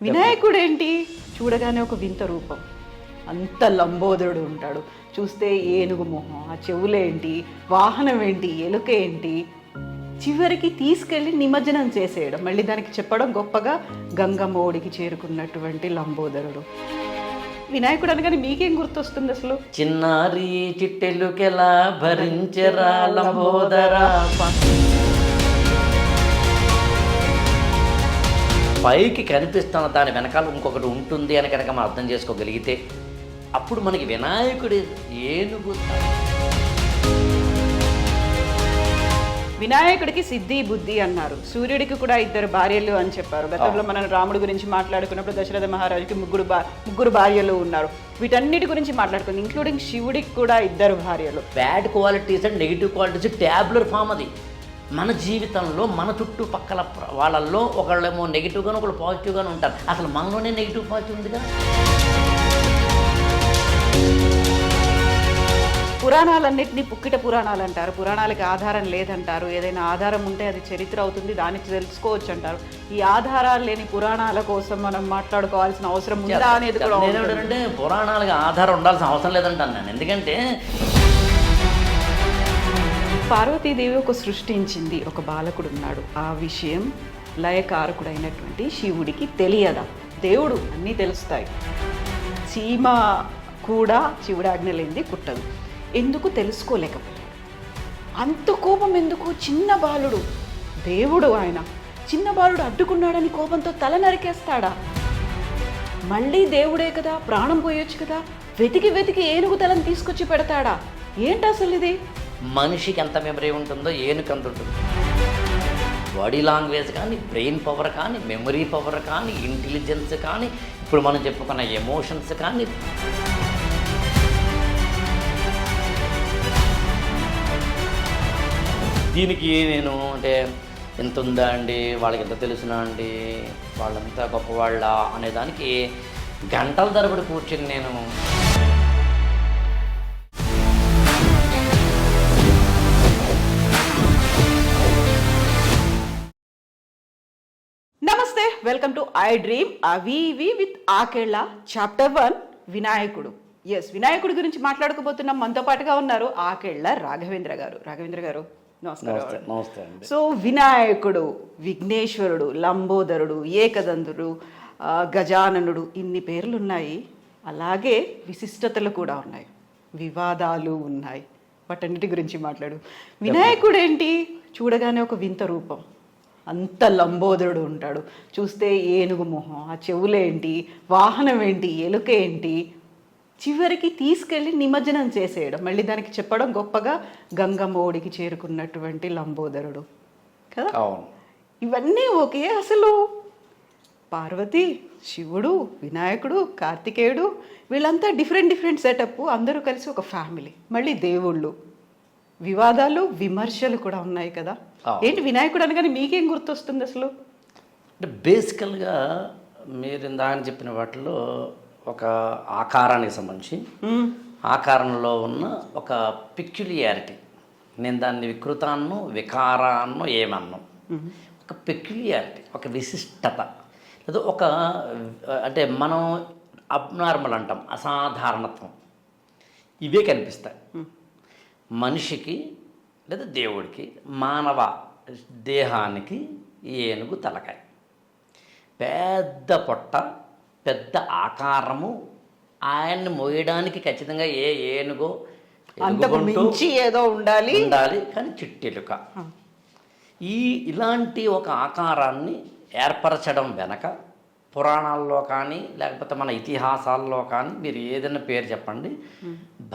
వినాయకుడేంటి చూడగానే ఒక వింత రూపం, అంత లంబోదరుడు ఉంటాడు. చూస్తే ఏనుగు మొహం, ఆ చెవులేంటి, వాహనం ఏంటి, ఎలుక ఏంటి, చివరికి తీసుకెళ్ళి నిమజ్జనం చేసేయడం, మళ్ళీ దానికి చెప్పడం గొప్పగా గంగమ్మ ఒడికి చేరుకున్నటువంటి లంబోదరుడు. వినాయకుడు అనగానే మీకేం గుర్తొస్తుంది అసలు? చిన్నారి చిట్టెలుకెలా భరించరా లంబోదరా. పైకి కనిపిస్తున్న దాని వెనకాల ఇంకొకటి ఉంటుంది అని కనుక మనం అర్థం చేసుకోగలిగితే అప్పుడు మనకి వినాయకుడి ఏనుగు. వినాయకుడికి సిద్ధి బుద్ధి అన్నారు, సూర్యుడికి కూడా ఇద్దరు భార్యలు అని చెప్పారు. గతంలో మనం రాముడి గురించి మాట్లాడుకున్నప్పుడు దశరథ మహారాజుకి ముగ్గురు భార్యలు ఉన్నారు. వీటన్నిటి గురించి మాట్లాడుకుంది, ఇంక్లూడింగ్ శివుడికి కూడా ఇద్దరు భార్యలు. Bad qualities and negative qualities tabular form. అది మన జీవితంలో మన చుట్టుపక్కల వాళ్ళల్లో ఒకళ్ళేమో నెగిటివ్గాను ఒకళ్ళు పాజిటివ్గాను ఉంటారు. అసలు మనలోనే నెగిటివ్ పాజిటివ్ ఉంది కదా. పురాణాలన్నింటినీ పుక్కిట పురాణాలు అంటారు, పురాణాలకి ఆధారం లేదంటారు. ఏదైనా ఆధారం ఉంటే అది చరిత్ర అవుతుంది, దాన్ని తెలుసుకోవచ్చు అంటారు. ఈ ఆధారాలు లేని పురాణాల కోసం మనం మాట్లాడుకోవాల్సిన అవసరం ఉందా అనేది కూడా. నేనేంటంటే పురాణాలకి ఆధారం ఉండాల్సిన అవసరం లేదంటాను నేను. ఎందుకంటే పార్వతీదేవి ఒక సృష్టించింది, ఒక బాలకుడు ఉన్నాడు. ఆ విషయం లయకారకుడైనటువంటి శివుడికి తెలియదా? దేవుడు అన్నీ తెలుస్తాయి. చీమ కూడా శివుడి ఆజ్ఞ లేనిది కుట్టదు. ఎందుకు తెలుసుకోలేకపోయాడు? అంత కోపం ఎందుకు? చిన్న బాలుడు, దేవుడు ఆయన, చిన్న బాలుడు అడ్డుకున్నాడని కోపంతో తల నరికేస్తాడా? మళ్ళీ దేవుడే కదా, ప్రాణం పోయొచ్చు కదా, వెతికి వెతికి ఏనుగు తలను తీసుకొచ్చి పెడతాడా? ఏంటి అసలు ఇది? మనిషికి ఎంత మెమరీ ఉంటుందో ఏనుగు అంత ఉంటుంది. బాడీ లాంగ్వేజ్ కానీ, బ్రెయిన్ పవర్ కానీ, మెమరీ పవర్ కానీ, ఇంటెలిజెన్స్ కానీ, ఇప్పుడు మనం చెప్పుకున్న ఎమోషన్స్ కానీ. దీనికి నేను అంటే ఎంత ఉందా అండి, వాళ్ళకి ఎంత తెలుసునా అండి, వాళ్ళంతా గొప్పవాళ్ళ అనేదానికి గంటల తరబడి కూర్చొని నేను నమస్తే, వెల్కమ్ టు ఐ డ్రీమ్ అవివి విత్ ఆకేళ్ళ చాప్టర్ 1 వినాయకుడు. ఎస్, వినాయకుడి గురించి మాట్లాడుకోబోతున్నాం. మనతో పాటుగా ఉన్నారు ఆకేళ్ళ రాఘవేంద్ర గారు. రాఘవేంద్ర గారు నమస్కారం. నమస్తే అండి. సో వినాయకుడు, విఘ్నేశ్వరుడు, లంబోదరుడు, ఏకదంతుడు, గజాననుడు, ఇన్ని పేర్లు ఉన్నాయి. అలాగే విశిష్టతలు కూడా ఉన్నాయి, వివాదాలు ఉన్నాయి. వాటన్నిటి గురించి మాట్లాడు. వినాయకుడు ఏంటి చూడగానే ఒక వింత రూపం, అంత లంబోదరుడు ఉంటాడు. చూస్తే ఏనుగు మొహం, ఆ చెవులేంటి, వాహనం ఏంటి, ఎలుక ఏంటి, చివరికి తీసుకెళ్ళి నిమజ్జనం చేసేయడం, మళ్ళీ దానికి చెప్పడం గొప్పగా గంగమ్మ ఒడికి చేరుకున్నటువంటి లంబోదరుడు కదా. ఇవన్నీ ఓకే. అసలు పార్వతి, శివుడు, వినాయకుడు, కార్తికేయుడు, వీళ్ళంతా డిఫరెంట్ సెటప్, అందరూ కలిసి ఒక ఫ్యామిలీ. మళ్ళీ దేవుళ్ళు, వివాదాలు, విమర్శలు కూడా ఉన్నాయి కదా. ఏంటి వినాయకుడు అనగానే మీకేం గుర్తొస్తుంది అసలు? అంటే బేసికల్గా మీరు ఇందాక చెప్పిన వాటిలో ఒక ఆకారానికి సంబంధించి, ఆకారంలో ఉన్న ఒక పిక్యులియారిటీ, నేను దాన్ని వికృతాన్నో వికారాన్నో ఏమన్నో, ఒక పెక్యులియారిటీ, ఒక విశిష్టత, లేదా ఒక అంటే మనం అబ్నార్మల్ అంటాం, అసాధారణత్వం, ఇవే కనిపిస్తాయి మనిషికి లేదా దేవుడికి. మానవ దేహానికి ఏనుగు తలకాయ, పెద్ద పొట్ట, పెద్ద ఆకారము, ఆయన్ని మోయడానికి ఖచ్చితంగా ఏనుగో ఏదో ఉండాలి, కానీ చిట్టెలుక. ఇలాంటి ఒక ఆకారాన్ని ఏర్పరచడం వెనక పురాణాల్లో కానీ లేకపోతే మన ఇతిహాసాల్లో కానీ మీరు ఏదైనా పేరు చెప్పండి,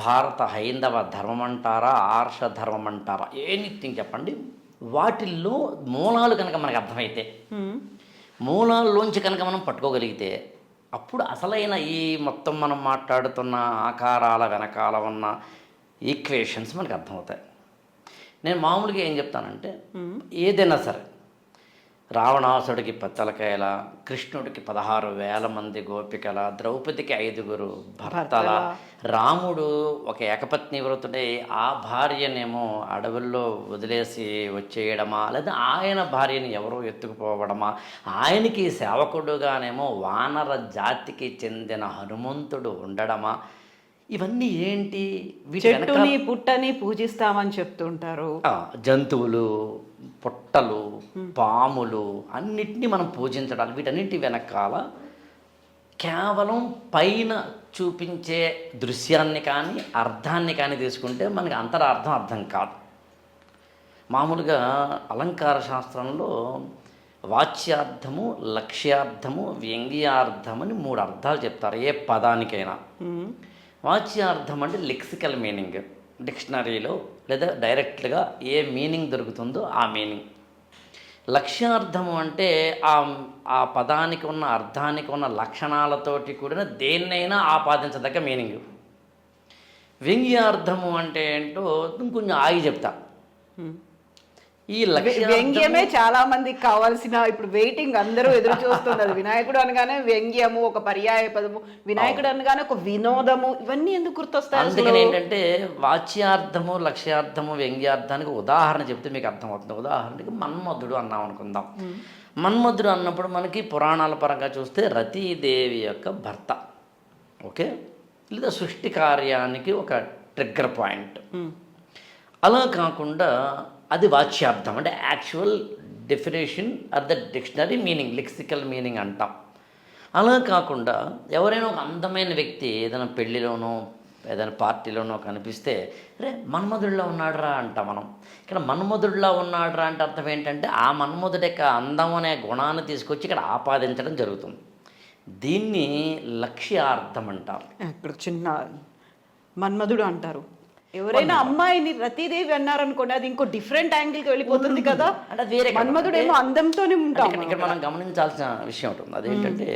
భారత హైందవ ధర్మం అంటారా, ఆర్ష ధర్మం అంటారా, ఎనీథింగ్ చెప్పండి, వాటిల్లో మూలాలు కనుక మనకు అర్థమైతే, మూలాల్లోంచి కనుక మనం పట్టుకోగలిగితే అప్పుడు అసలైన ఈ మొత్తం మనం మాట్లాడుతున్న ఆకారాల వెనకాల ఉన్న ఈక్వేషన్స్ మనకు అర్థమవుతాయి. నేను మామూలుగా ఏం చెప్తానంటే, ఏదైనా సరే రావణాసుడికి పత్తలకాయల, కృష్ణుడికి 16,000 మంది గోపికల, ద్రౌపదికి 5 భర్తల, రాముడు ఒక ఏకపత్ని వ్రతుడై ఆ భార్యనేమో అడవుల్లో వదిలేసి వచ్చేయడమా, లేదా ఆయన భార్యని ఎవరో ఎత్తుకుపోవడమా, ఆయనకి సేవకుడుగానేమో వానర జాతికి చెందిన హనుమంతుడు ఉండడమా, ఇవన్నీ ఏంటి? చెట్టుని పుట్టని పూజిస్తామని చెప్తుంటారు. జంతువులు, పుట్టలు, పాములు అన్నిటినీ మనం పూజించడాలి. వీటన్నిటి వెనకాల కేవలం పైన చూపించే దృశ్యాన్ని కానీ అర్థాన్ని కానీ తీసుకుంటే మనకి అంతరార్థం అర్థం కాదు. మామూలుగా అలంకార శాస్త్రంలో వాచ్యార్థము, లక్ష్యార్థము, వ్యంగ్యార్థం అని 3 అర్థాలు చెప్తారు ఏ పదానికైనా. వాచ్యార్థం అంటే లెక్సికల్ మీనింగ్, డిక్షనరీలో లేదా డైరెక్ట్గా ఏ మీనింగ్ దొరుకుతుందో ఆ మీనింగ్. లక్ష్యార్థము అంటే ఆ పదానికి ఉన్న అర్థానికి ఉన్న లక్షణాలతోటి కూడిన దేన్నైనా ఆపాదించదగ్గ మీనింగ్. వ్యంగ్యార్థము అంటే ఏంటో ఇంకొంచెం ఆగి చెప్తా. ఈ వ్యంగ్యమే చాలా మందికి కావాల్సిన, ఇప్పుడు వెయిటింగ్ అందరూ ఎదురు చూస్తున్నారు. వినాయకుడు అనగానే వ్యంగ్యము ఒక పర్యాయ పదము, వినాయకుడు అనగానే ఒక వినోదము, ఇవన్నీ ఎందుకు గుర్తొస్తాయి? అందుకని ఏంటంటే వాచ్యార్థము, లక్ష్యార్థము, వ్యంగ్యార్థానికి ఉదాహరణ చెప్తే మీకు అర్థమవుతుంది. ఉదాహరణకి మన్మధుడు అన్నాం అనుకుందాం. మన్మధుడు అన్నప్పుడు మనకి పురాణాల పరంగా చూస్తే రతీదేవి యొక్క భర్త, ఓకే, లేదా సృష్టి కార్యానికి ఒక ట్రిగ్గర్ పాయింట్. అలా కాకుండా అది వాచ్యార్థం అంటే actual definition are the dictionary meaning, lexical meaning అంటాం. అలా కాకుండా ఎవరైనా ఒక అందమైన వ్యక్తి ఏదైనా పెళ్ళిలోనో ఏదైనా పార్టీలోనో కనిపిస్తే రే మన్మధుడిలో ఉన్నాడురా అంటాం మనం. ఇక్కడ మన్మధుడిలో ఉన్నాడురా అంటే అర్థం ఏంటంటే ఆ మన్మధుడి యొక్క అందం అనే గుణాన్ని తీసుకొచ్చి ఇక్కడ ఆపాదించడం జరుగుతుంది. దీన్ని లక్ష్యార్థం అంటారు. ఇక్కడ చిన్న మన్మధుడు అంటారు. ఎవరైనా అమ్మాయిని రతీదేవి అన్నారనుకోండి, అది ఇంకో డిఫరెంట్ యాంగిల్కి వెళ్ళిపోతుంది కదా. అంటే వేరే మన్మధుడు ఏమో అందంతోనే ఉంటాం. ఇక్కడ మనం గమనించాల్సిన విషయం ఉంటుంది. అదేంటంటే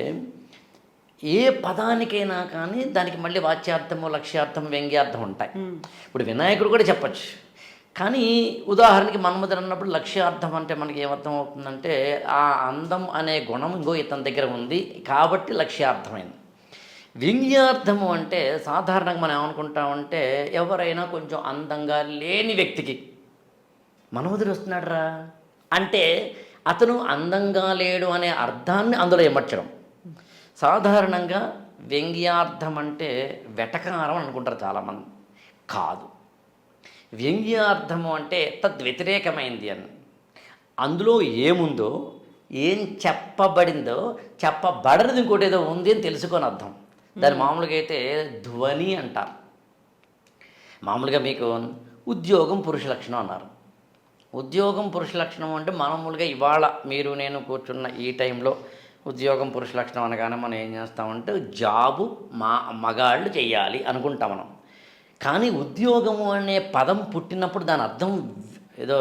ఏ పదానికైనా కానీ దానికి మళ్ళీ వాచ్యార్థము, లక్ష్యార్థం, వ్యంగ్యార్థం ఉంటాయి. ఇప్పుడు వినాయకుడు కూడా చెప్పచ్చు. కానీ ఉదాహరణకి మన్మధుడు అన్నప్పుడు లక్ష్యార్థం అంటే మనకి ఏమర్థం అవుతుందంటే ఆ అందం అనే గుణం ఇంకో ఇతని దగ్గర ఉంది కాబట్టి లక్ష్యార్థమైంది. వ్యంగ్యార్థము అంటే సాధారణంగా మనం ఏమనుకుంటామంటే ఎవరైనా కొంచెం అందంగా లేని వ్యక్తికి మన్మధుడు వస్తున్నాడు రా అంటే అతను అందంగా లేడు అనే అర్థాన్ని అందులో ఎమర్చడం. సాధారణంగా వ్యంగ్యార్థం అంటే వెటకారం అనుకుంటారు చాలామంది. కాదు, వ్యంగ్యార్థము అంటే తద్వ్యతిరేకమైంది అని. అందులో ఏముందో, ఏం చెప్పబడిందో, చెప్పబడనిది ఇంకోటి ఏదో ఉంది అని తెలుసుకొని అర్థం. దాని మామూలుగా అయితే ధ్వని అంటారు. మామూలుగా మీకు ఉద్యోగం పురుష లక్షణం అన్నారు. ఉద్యోగం పురుష లక్షణం అంటే మామూలుగా ఇవాళ మీరు నేను కూర్చున్న ఈ టైంలో ఉద్యోగం పురుష లక్షణం అనగానే మనం ఏం చేస్తామంటే జాబు మగాళ్ళు చెయ్యాలి అనుకుంటాం మనం. కానీ ఉద్యోగము అనే పదం పుట్టినప్పుడు దాని అర్థం ఏదో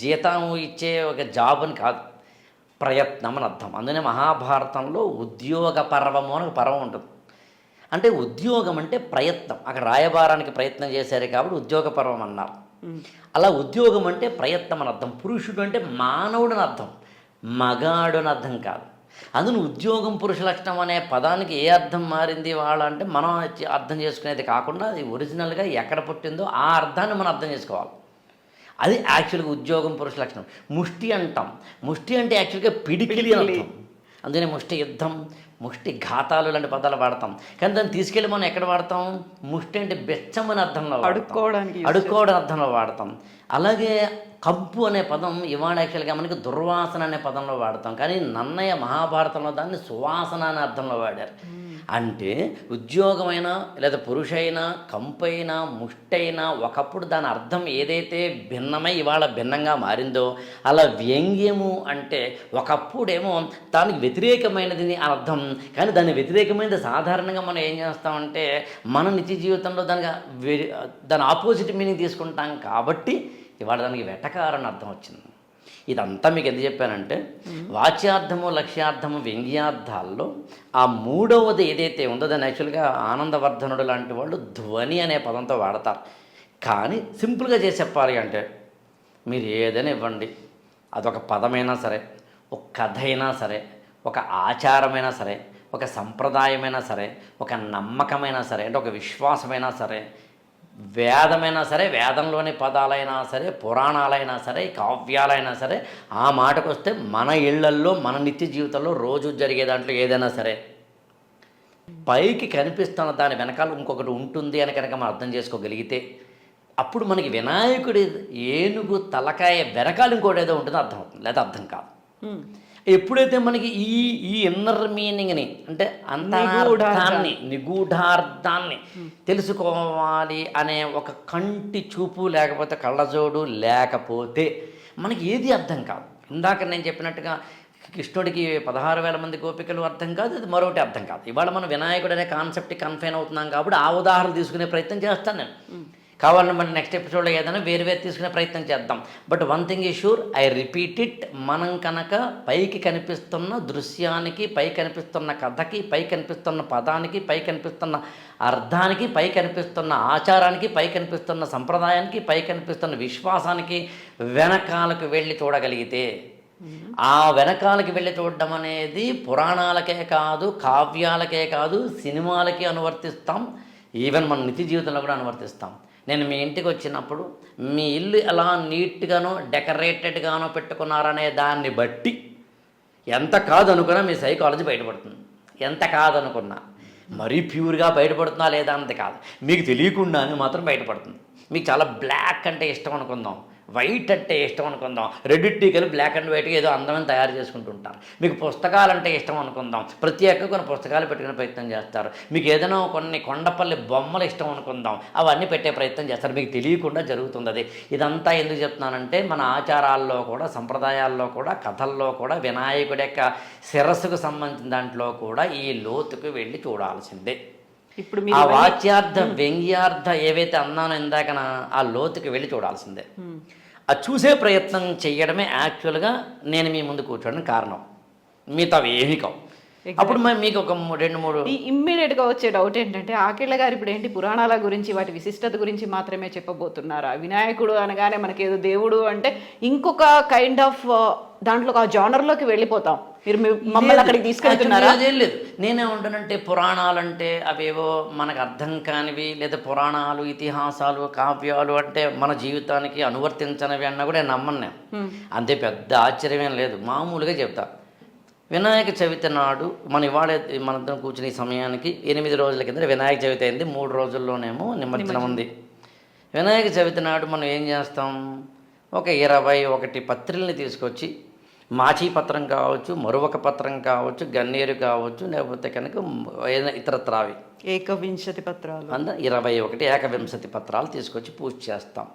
జీతం ఇచ్చే ఒక జాబ్ అని కాదు, ప్రయత్నం అని అర్థం. అందుకనే మహాభారతంలో ఉద్యోగ పర్వము అని ఒక పర్వం ఉంటుంది. అంటే ఉద్యోగం అంటే ప్రయత్నం. అక్కడ రాయబారానికి ప్రయత్నం చేశారు కాబట్టి ఉద్యోగ పర్వం అన్నారు. అలా ఉద్యోగం అంటే ప్రయత్నం అని అర్థం. పురుషుడు అంటే మానవుడు అని అర్థం, మగాడు అని అర్థం కాదు. అందులో ఉద్యోగం పురుష లక్షణం అనే పదానికి ఏ అర్థం మారింది వాళ్ళ అంటే మనం అర్థం చేసుకునేది కాకుండా అది ఒరిజినల్గా ఎక్కడ పుట్టిందో ఆ అర్థాన్ని మనం అర్థం చేసుకోవాలి. అది యాక్చువల్గా ఉద్యోగం పురుష లక్షణం. ముష్టి అంటాం. ముష్టి అంటే యాక్చువల్గా పిడికిలి అని అర్థం. అందుకనే ముష్టి యుద్ధం, ముష్టి ఘాతాలు లాంటి పదాలు వాడతాం. కానీ దాన్ని తీసుకెళ్ళి మనం ఎక్కడ వాడతాం? ముష్టి అంటే బెచ్చం అనే అర్థంలో, అడుక్కోవడం అర్థంలో వాడతాం. అలాగే కంపు అనే పదం ఇవాళ యాక్చువల్గా మనకి దుర్వాసన అనే పదంలో వాడతాం. కానీ నన్నయ్య మహాభారతంలో దాన్ని సువాసన అనే అర్థంలో వాడారు. అంటే ఉద్యోగమైనా లేదా పురుషైనా కంపైనా ముష్టైనా ఒకప్పుడు దాని అర్థం ఏదైతే భిన్నమై ఇవాళ భిన్నంగా మారిందో అలా వ్యంగ్యము అంటే ఒకప్పుడేమో దానికి వ్యతిరేకమైనది అని అర్థం. కానీ దాని వ్యతిరేకమైనది సాధారణంగా మనం ఏం చేస్తామంటే మన నిత్య జీవితంలో దాని ఆపోజిట్ మీనింగ్ తీసుకుంటాం. కాబట్టి ఇవాళ దానికి వెటకారం అర్థం వచ్చింది. ఇదంతా మీకు ఎందుకు చెప్పానంటే వాచ్యార్థము, లక్ష్యార్థము, వ్యంగ్యార్థాల్లో ఆ మూడవది ఏదైతే ఉందో దాన్ని యాక్చువల్గా ఆనందవర్ధనుడు లాంటి వాళ్ళు ధ్వని అనే పదంతో వాడతారు. కానీ సింపుల్గా చేసి చెప్పాలి అంటే మీరు ఏదైనా ఇవ్వండి, అదొక పదమైనా సరే, ఒక కథ అయినా సరే, ఒక ఆచారమైనా సరే, ఒక సంప్రదాయమైనా సరే, ఒక నమ్మకమైనా సరే, అంటే ఒక విశ్వాసమైనా సరే, వేదమైనా సరే, వేదంలోని పదాలైనా సరే, పురాణాలైనా సరే, కావ్యాలైనా సరే, ఆ మాటకు వస్తే మన ఇళ్లల్లో మన నిత్య జీవితంలో రోజు జరిగే దాంట్లో ఏదైనా సరే పైకి కనిపిస్తున్న దాని వెనకాల ఇంకొకటి ఉంటుంది అని కనుక మనం అర్థం చేసుకోగలిగితే అప్పుడు మనకి వినాయకుడి ఏనుగు తలకాయ వెనకాల ఇంకోటి ఏదో ఉంటుందో అర్థం అవుతుంది, లేదా అర్థం కాదు. ఎప్పుడైతే మనకి ఈ ఇన్నర్ మీనింగ్ని అంటే అంతరార్థాన్ని నిగూఢార్థాన్ని తెలుసుకోవాలి అనే ఒక కంటి చూపు లేకపోతే కళ్ళజోడు లేకపోతే మనకి ఏది అర్థం కాదు. ఇందాక నేను చెప్పినట్టుగా కృష్ణుడికి 16,000 మంది గోపికలు అర్థం కాదు, అది మరొకటి అర్థం కాదు. ఇవాళ మనం వినాయకుడు అనే కాన్సెప్ట్కి కన్ఫైన్ అవుతున్నాం కాబట్టి ఆ ఉదాహరణ తీసుకునే ప్రయత్నం చేస్తాను నేను. కావాలని మనం నెక్స్ట్ ఎపిసోడ్లో ఏదైనా వేరు తీసుకునే ప్రయత్నం చేద్దాం. But one thing is sure, I repeat it, మనం కనుక పైకి కనిపిస్తున్న దృశ్యానికి, పై కనిపిస్తున్న కథకి, పై కనిపిస్తున్న పదానికి, పై కనిపిస్తున్న అర్థానికి, పై కనిపిస్తున్న ఆచారానికి, పై కనిపిస్తున్న సంప్రదాయానికి, పై కనిపిస్తున్న విశ్వాసానికి వెనకాలకు వెళ్ళి చూడగలిగితే, ఆ వెనకాలకి వెళ్ళి చూడడం అనేది పురాణాలకే కాదు, కావ్యాలకే కాదు, సినిమాలకి అనువర్తిస్తాం, ఈవెన్ మన నిత్య జీవితంలో కూడా అనువర్తిస్తాం. నేను మీ ఇంటికి వచ్చినప్పుడు మీ ఇల్లు ఎలా నీట్గానో డెకరేటెడ్గానో పెట్టుకున్నారనే దాన్ని బట్టి ఎంత కాదనుకున్నా మీ సైకాలజీ బయటపడుతుంది. ఎంత కాదనుకున్నా మరీ ప్యూర్గా బయటపడుతుందా లేదా అన్నది కాదు, మీకు తెలియకుండానే మాత్రం బయటపడుతుంది. మీకు చాలా బ్లాక్ అంటే ఇష్టం అనుకుందాం, వైట్ అంటే ఇష్టం అనుకుందాం, రెడ్డిటీకలు బ్లాక్ అండ్ వైట్గా ఏదో అందమైన తయారు చేసుకుంటూ ఉంటారు. మీకు పుస్తకాలు అంటే ఇష్టం అనుకుందాం, ప్రత్యేకంగా కొన్ని పుస్తకాలు పెట్టుకునే ప్రయత్నం చేస్తారు. మీకు ఏదైనా కొన్ని కొండపల్లి బొమ్మలు ఇష్టం అనుకుందాం, అవన్నీ పెట్టే ప్రయత్నం చేస్తారు. మీకు తెలియకుండా జరుగుతుంది అది. ఇదంతా ఎందుకు చెప్తున్నానంటే మన ఆచారాల్లో కూడా, సంప్రదాయాల్లో కూడా, కథల్లో కూడా వినాయకుడి యొక్క శిరస్సుకు సంబంధించిన దాంట్లో కూడా ఈ లోతుకు వెళ్ళి చూడాల్సిందే. ఇప్పుడు ఆ వాచ్యార్థ వ్యంగ్యార్థ ఏవైతే అన్నానో ఇందాకన ఆ లోతుకి వెళ్ళి చూడాల్సిందే. అది చూసే ప్రయత్నం చేయడమే యాక్చువల్గా నేను మీ ముందు కూర్చోడానికి కారణం. మీతో అవి ఏమీ కావు. అప్పుడు మీకు ఒక 2-3 ఇమ్మీడియట్గా వచ్చే డౌట్ ఏంటంటే, ఆకిళ్ళ గారు ఇప్పుడు ఏంటి పురాణాల గురించి, వాటి విశిష్టత గురించి మాత్రమే చెప్పబోతున్నారా? వినాయకుడు అనగానే మనకి ఏదో దేవుడు అంటే ఇంకొక కైండ్ ఆఫ్ దాంట్లో ఆ జానర్లోకి వెళ్ళిపోతాం. మీరు మమ్మల్ని అక్కడికి తీసుకెళ్తున్నారా? అదేం లేదు. నేనేమంటానంటే పురాణాలంటే అవేవో మనకు అర్థం కానివి, లేదా పురాణాలు, ఇతిహాసాలు, కావ్యాలు అంటే మన జీవితానికి అనువర్తించనివి అన్నా కూడా నేను నమ్మను. నేను అంతే పెద్ద ఆశ్చర్యమేం లేదు, మామూలుగా చెప్తా. వినాయక చవితి నాడు మనందరం కూర్చునే సమయానికి 8 రోజుల కింద వినాయక చవితి అయింది. 3 రోజుల్లోనేమో నిమజ్జనం ఉంది. వినాయక చవితి నాడు మనం ఏం చేస్తాం, ఒక 21 పత్రిల్ని తీసుకొచ్చి, మాచీ పత్రం కావచ్చు, మరొక పత్రం కావచ్చు, గన్నేరు కావచ్చు, లేకపోతే కనుక ఏదైనా ఇతరత్రావి 21 పత్రాలు 21 ఏకవింశతి పత్రాలు తీసుకొచ్చి పూజ చేస్తాం.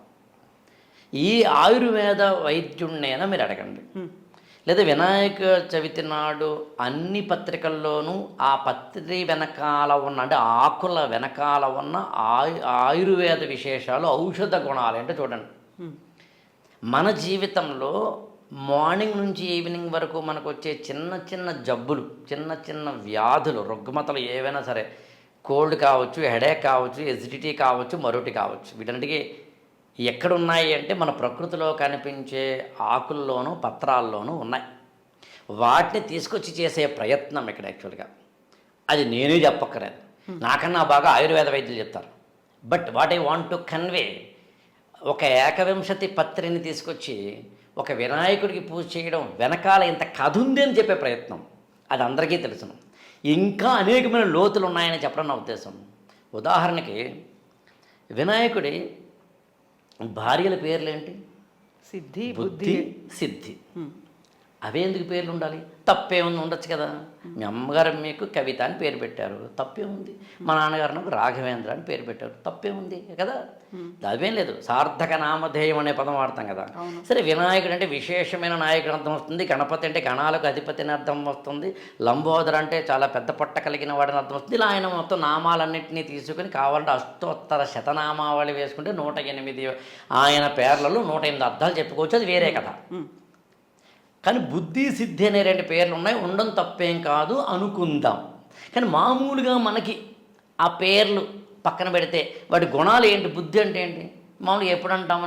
ఈ ఆయుర్వేద వైద్యుడినైనా మీరు అడగండి, లేదా వినాయక చవితి నాడు అన్ని పత్రికల్లోనూ ఆ పత్రి వెనకాల ఉన్న, అంటే ఆకుల వెనకాల ఉన్న ఆయుర్వేద విశేషాలు, ఔషధ గుణాలు ఏంటో చూడండి. మన జీవితంలో మార్నింగ్ నుంచి ఈవినింగ్ వరకు మనకు వచ్చే చిన్న చిన్న జబ్బులు, చిన్న చిన్న వ్యాధులు, రుగ్మతలు ఏవైనా సరే, కోల్డ్ కావచ్చు, హెడేక్ కావచ్చు, ఎసిడిటీ కావచ్చు, మరొకటి కావచ్చు, వీటన్నిటికీ ఎక్కడున్నాయి అంటే మన ప్రకృతిలో కనిపించే ఆకుల్లోనూ పత్రాల్లోనూ ఉన్నాయి. వాటిని తీసుకొచ్చి చేసే ప్రయత్నం ఇక్కడ యాక్చువల్గా. అది నేనే చెప్పక్కర్లేదు, నాకన్నా బాగా ఆయుర్వేద వైద్యులు చెప్తారు. But what I want to convey, ఒక ఏకవింశతి పత్రిని తీసుకొచ్చి ఒక వినాయకుడికి పూజ చేయడం వెనకాల ఇంత కథ ఉంది అని చెప్పే ప్రయత్నం. అది అందరికీ తెలుసును. ఇంకా అనేకమైన లోతులు ఉన్నాయని చెప్పడం నా ఉద్దేశం. ఉదాహరణకి వినాయకుడి భార్యల పేర్లేంటి? సిద్ధి, బుద్ధి, సిద్ధి. అవే ఎందుకు పేర్లు ఉండాలి? తప్పేముంది, ఉండొచ్చు కదా. మీ అమ్మగారు మీకు కవిత అని పేరు పెట్టారు, తప్పేముంది. మా నాన్నగారు నాకు రాఘవేంద్ర అని పేరు పెట్టారు, తప్పేముంది కదా. అదేం లేదు. సార్థక నామధేయం అనే పదం వాడతాం కదా. సరే, వినాయకుడు అంటే విశేషమైన నాయకుడు అర్థం వస్తుంది, గణపతి అంటే గణాలకు అధిపతిని అర్థం వస్తుంది, లంబోదర్ అంటే చాలా పెద్ద పొట్ట కలిగిన వాడిని అర్థం వస్తుంది. ఇలా ఆయన మొత్తం నామాలన్నింటినీ తీసుకుని కావాలంటే అష్టోత్తర శతనామావళి వేసుకుంటే 108 ఆయన పేర్లలో 108 అర్థాలు చెప్పుకోవచ్చు, అది వేరే కథ. కానీ బుద్ధి, సిద్ధి అనే 2 పేర్లు ఉన్నాయి, ఉండడం తప్పేం కాదు అనుకుందాం. కానీ మామూలుగా మనకి ఆ పేర్లు పక్కన పెడితే వాటి గుణాలు ఏంటి? బుద్ధి అంటే ఏంటి? మామూలుగా ఎప్పుడు అంటాం,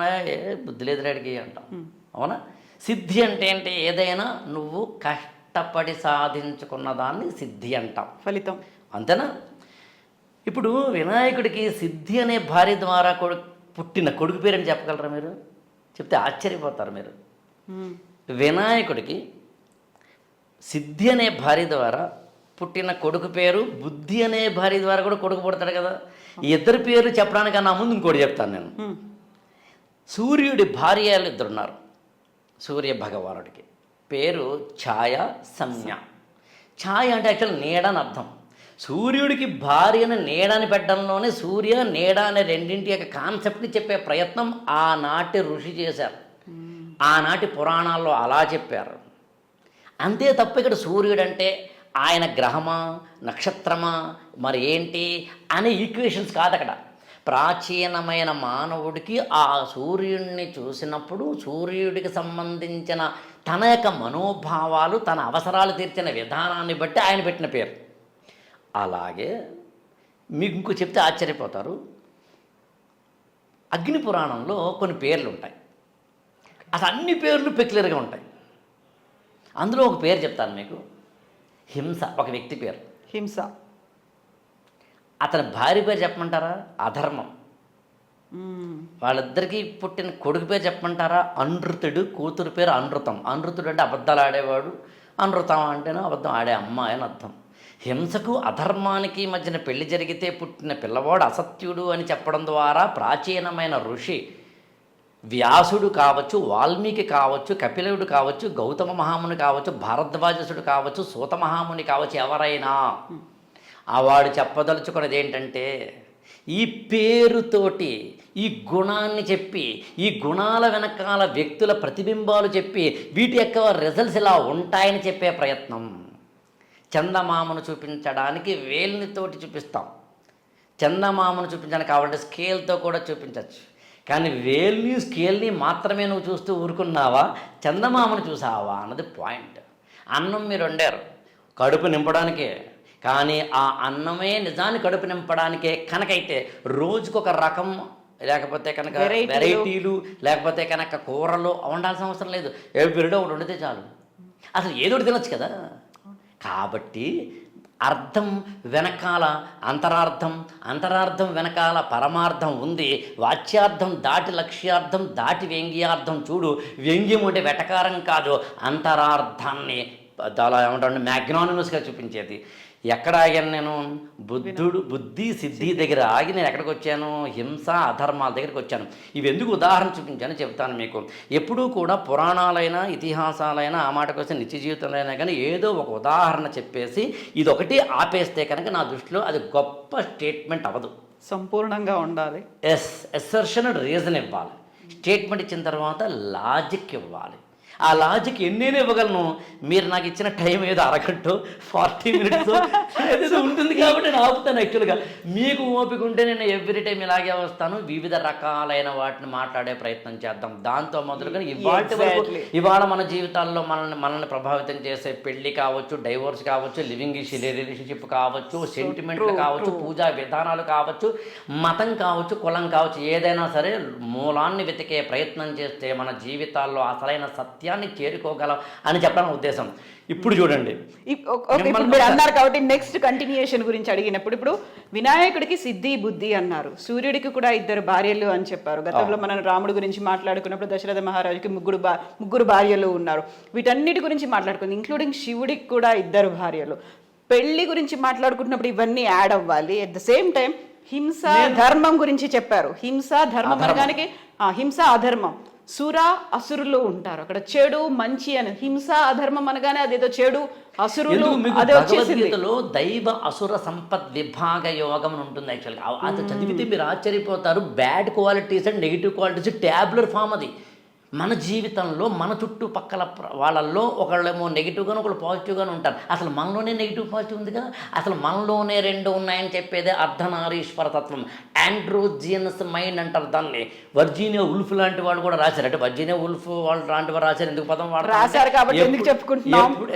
బుద్ధి లేదు రేడికి అంటాం, అవునా? సిద్ధి అంటే ఏంటి? ఏదైనా నువ్వు కష్టపడి సాధించుకున్న దాన్ని సిద్ధి అంటాం. ఫలితం. అంతేనా? ఇప్పుడు వినాయకుడికి సిద్ధి అనే భార్య ద్వారా పుట్టిన కొడుకు పేరని చెప్పగలరా మీరు? చెప్తే ఆశ్చర్యపోతారు మీరు. వినాయకుడికి సిద్ధి అనే భార్య ద్వారా పుట్టిన కొడుకు పేరు, బుద్ధి అనే భార్య ద్వారా కూడా కొడుకు పుడతాడు కదా. ఈ ఇద్దరు పేర్లు చెప్పడానికన్నా ముందు ఇంకోటి చెప్తాను నేను. సూర్యుడి భార్యలు ఇద్దరున్నారు. సూర్య భగవానుడికి పేరు ఛాయ, సంజ్ఞ. ఛాయ అంటే యాక్చువల్ నీడ అని అర్థం. సూర్యుడికి భార్యను నీడని పెట్టడంలోనే సూర్య నీడ అనే రెండింటి యొక్క కాన్సెప్ట్ని చెప్పే ప్రయత్నం ఆనాటి ఋషి చేశారు. ఆనాటి పురాణాల్లో అలా చెప్పారు. అంతే తప్ప ఇక్కడ సూర్యుడు అంటే ఆయన గ్రహమా, నక్షత్రమా, మరి ఏంటి అనే ఈక్వేషన్స్ కాదు అక్కడ. ప్రాచీనమైన మానవుడికి ఆ సూర్యుడిని చూసినప్పుడు సూర్యుడికి సంబంధించిన తన యొక్క మనోభావాలు, తన అవసరాలు తీర్చిన విధానాన్ని బట్టి ఆయన పెట్టిన పేరు. అలాగే మీకు ఇంకో చెప్తే ఆశ్చర్యపోతారు. అగ్ని పురాణంలో కొన్ని పేర్లు ఉంటాయి. అసలు అన్ని పేర్లు పెక్యులర్గా ఉంటాయి. అందులో ఒక పేరు చెప్తాను మీకు. హింస ఒక వ్యక్తి పేరు. హింస. అతని భార్య పేరు చెప్పమంటారా? అధర్మం. వాళ్ళిద్దరికీ పుట్టిన కొడుకు పేరు చెప్పమంటారా? అనృతుడు. కూతురు పేరు అనృతం. అనృతుడు అంటే అబద్ధాలు ఆడేవాడు, అనృతం అంటేనే అబద్ధం ఆడే అమ్మాయి అని అర్థం. హింసకు అధర్మానికి మధ్యన పెళ్లి జరిగితే పుట్టిన పిల్లవాడు అసత్యుడు అని చెప్పడం ద్వారా ప్రాచీనమైన ఋషి వ్యాసుడు కావచ్చు, వాల్మీకి కావచ్చు, కపిలుడు కావచ్చు, గౌతమ మహాముని కావచ్చు, భారద్వాజసుడు కావచ్చు, సూత మహాముని కావచ్చు, ఎవరైనా వాడు చెప్పదలుచుకున్నది ఏంటంటే ఈ పేరుతోటి ఈ గుణాన్ని చెప్పి, ఈ గుణాల వెనకాల వ్యక్తుల ప్రతిబింబాలు చెప్పి వీటి యొక్క రిజల్ట్స్ ఇలా ఉంటాయని చెప్పే ప్రయత్నం. చందమామను చూపించడానికి వేలినితోటి చూపిస్తాం. చందమామను చూపించడానికి కావాలంటే స్కేల్తో కూడా చూపించవచ్చు. కానీ వేల్ని స్కేల్ని మాత్రమే నువ్వు చూస్తూ ఊరుకున్నావా, చందమామను చూసావా అన్నది పాయింట్. అన్నం మీరు వండారు కడుపు నింపడానికే, కానీ ఆ అన్నమే నిజాన్ని కడుపు నింపడానికే కనుకైతే రోజుకొక రకం లేకపోతే కనుక వెరైటీలు లేకపోతే కనుక కూరలు వండాల్సిన అవసరం లేదు. ఎవ్రీడే ఒకటి వండితే చాలు. అసలు ఏదో తినొచ్చు కదా. కాబట్టి అర్థం వెనకాల అంతరార్థం, అంతరార్థం వెనకాల పరమార్థం ఉంది. వాచ్యార్థం దాటి లక్ష్యార్థం దాటి వ్యంగ్యార్థం. చూడు, వ్యంగ్యం అంటే వెటకారం కాదు, అంతరార్థాన్ని చాలా ఏమంటాడు మ్యాగ్నానిమస్గా చూపించేది. ఎక్కడ ఆగాను నేను? బుద్ధి సిద్ధి దగ్గర ఆగి నేను ఎక్కడికి వచ్చాను? హింస అధర్మాల దగ్గరికి వచ్చాను. ఇవి ఎందుకు ఉదాహరణ చూపించాను చెప్తాను మీకు. ఎప్పుడూ కూడా పురాణాలైనా ఇతిహాసాలైనా ఆ మాటకు వస్తే నిత్య జీవితంలో అయినా కానీ ఏదో ఒక ఉదాహరణ చెప్పేసి ఇదొకటి ఆపేస్తే కనుక నా దృష్టిలో అది గొప్ప స్టేట్మెంట్ అవ్వదు. సంపూర్ణంగా ఉండాలి. ఎస్సర్షన్ అండ్ రీజన్ ఇవ్వాలి. స్టేట్మెంట్ ఇచ్చిన తర్వాత లాజిక్ ఇవ్వాలి. ఆ లాజిక్ ఎన్నేనే ఇవ్వగలను. మీరు నాకు ఇచ్చిన టైం ఏదో అరగంట 40 minutes ఏదో ఉంటుంది కాబట్టి నేను ఆపుతాను. యాక్చువల్గా మీకు ఓపిక ఉంటే నేను ఎవ్రీ టైం ఇలాగే వస్తాను. వివిధ రకాలైన వాటిని మాట్లాడే ప్రయత్నం చేద్దాం. దాంతో మొదలుకొని ఇవాళ మన జీవితాల్లో మనల్ని ప్రభావితం చేసే పెళ్లి కావచ్చు, డైవోర్స్ కావచ్చు, లివింగ్ రిలేషన్షిప్ కావచ్చు, సెంటిమెంట్లు కావచ్చు, పూజా విధానాలు కావచ్చు, మతం కావచ్చు, కులం కావచ్చు, ఏదైనా సరే మూలాన్ని వెతికే ప్రయత్నం చేస్తే మన జీవితాల్లో అసలైన సత్యాన్ని చేరుకోగలం అని చెప్పడం ఉద్దేశం. ఇప్పుడు చూడండి, మీరు అన్నారు కాబట్టి నెక్స్ట్ కంటిన్యూయేషన్ గురించి అడిగినప్పుడు, ఇప్పుడు వినాయకుడికి సిద్ధి బుద్ధి అన్నారు, సూర్యుడికి కూడా 2 భార్యలు అని చెప్పారు. గతంలో మనం రాముడి గురించి మాట్లాడుకున్నప్పుడు దశరథ మహారాజుకి ముగ్గురు భార్యలు ఉన్నారు. వీటన్నిటి గురించి మాట్లాడుకుంది, ఇంక్లూడింగ్ శివుడికి కూడా 2 భార్యలు. పెళ్లి గురించి మాట్లాడుకుంటున్నప్పుడు ఇవన్నీ యాడ్ అవ్వాలి. అట్ ద సేమ్ టైం హింస ధర్మం గురించి చెప్పారు. హింస ధర్మం అనగానికి హింస అధర్మం, సుర అసురులు ఉంటారు అక్కడ, చెడు మంచి అని. హింస అధర్మం అనగానే అదేదో చెడు అసురులు అదే వచ్చేసింది. దైవ అసుర సంపత్ విభాగ యోగం అని ఉంటుంది. యాక్చువల్గా అది చదివితే మీరు ఆశ్చర్యపోతారు. Bad qualities and negative qualities tabular form. అది మన జీవితంలో మన చుట్టుపక్కల వాళ్ళల్లో ఒకళ్ళేమో నెగిటివ్గాను ఒకళ్ళు పాజిటివ్గాను ఉంటారు. అసలు మనలోనే నెగిటివ్ పాజిటివ్ ఉందిగా. అసలు మనలోనే 2 ఉన్నాయని చెప్పేదే అర్ధనారీశ్వర తత్వం. ఆండ్రోజియనస్ మైండ్ అంటారు దాన్ని. వర్జీనియా ఉల్ఫ్ లాంటి వాళ్ళు కూడా రాశారు. అంటే వర్జీనియా ఉల్ఫ్ వాళ్ళు లాంటి వారు రాశారు. ఎందుకు పదం వాడతారు?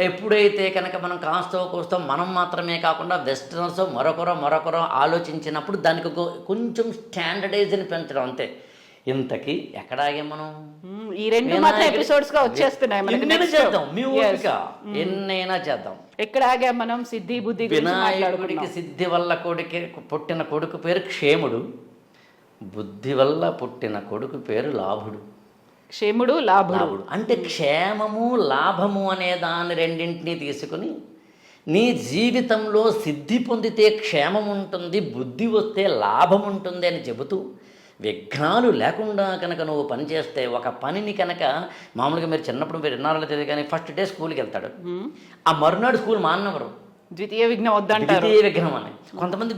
ఎప్పుడైతే కనుక మనం కాస్తో కోస్తో మనం మాత్రమే కాకుండా వెస్టర్నర్స్ మరొకరో ఆలోచించినప్పుడు దానికి కొంచెం స్టాండర్డైజ్ని పెంచడం అంతే. ఇంతకీ ఎక్కడ ఆగాం మనం? ఈ రెండు మాత్రం ఎపిసోడ్స్ గా వచ్చేస్తున్నాయి మనకి. ఎన్నైనా Next. చేద్దాం, మీ Yes. ఓపిక, ఎన్నైనా చేద్దాం. ఎక్కడ ఆగాం మనం? సిద్ధి బుద్ధి గురించి వినాయకుడికి మాట్లాడుకున్నాం. సిద్ధి వల్ల పుట్టిన కొడుకు పేరు క్షేముడు, బుద్ధి వల్ల పుట్టిన కొడుకు పేరు లాభుడు. క్షేముడు లాభుడు. అంటే క్షేమము లాభము అనే దాని రెండింటినీ తీసుకుని నీ జీవితంలో సిద్ధి పొందితే క్షేమం ఉంటుంది, బుద్ధి వస్తే లాభం ఉంటుంది అని చెబుతూ, విఘ్నాలు లేకుండా కనుక నువ్వు పని చేస్తే, ఒక పనిని కనుక మామూలుగా మీరు చిన్నప్పుడు మీరు విన్నారో తెలియదు కానీ ఫస్ట్ డే స్కూల్కి వెళ్తాడు, ఆ మరునాడు స్కూల్ మానవరు, ద్వితీయ విఘ్నం వద్దంటారు. ద్వితీయ విఘ్నం అని. కొంతమంది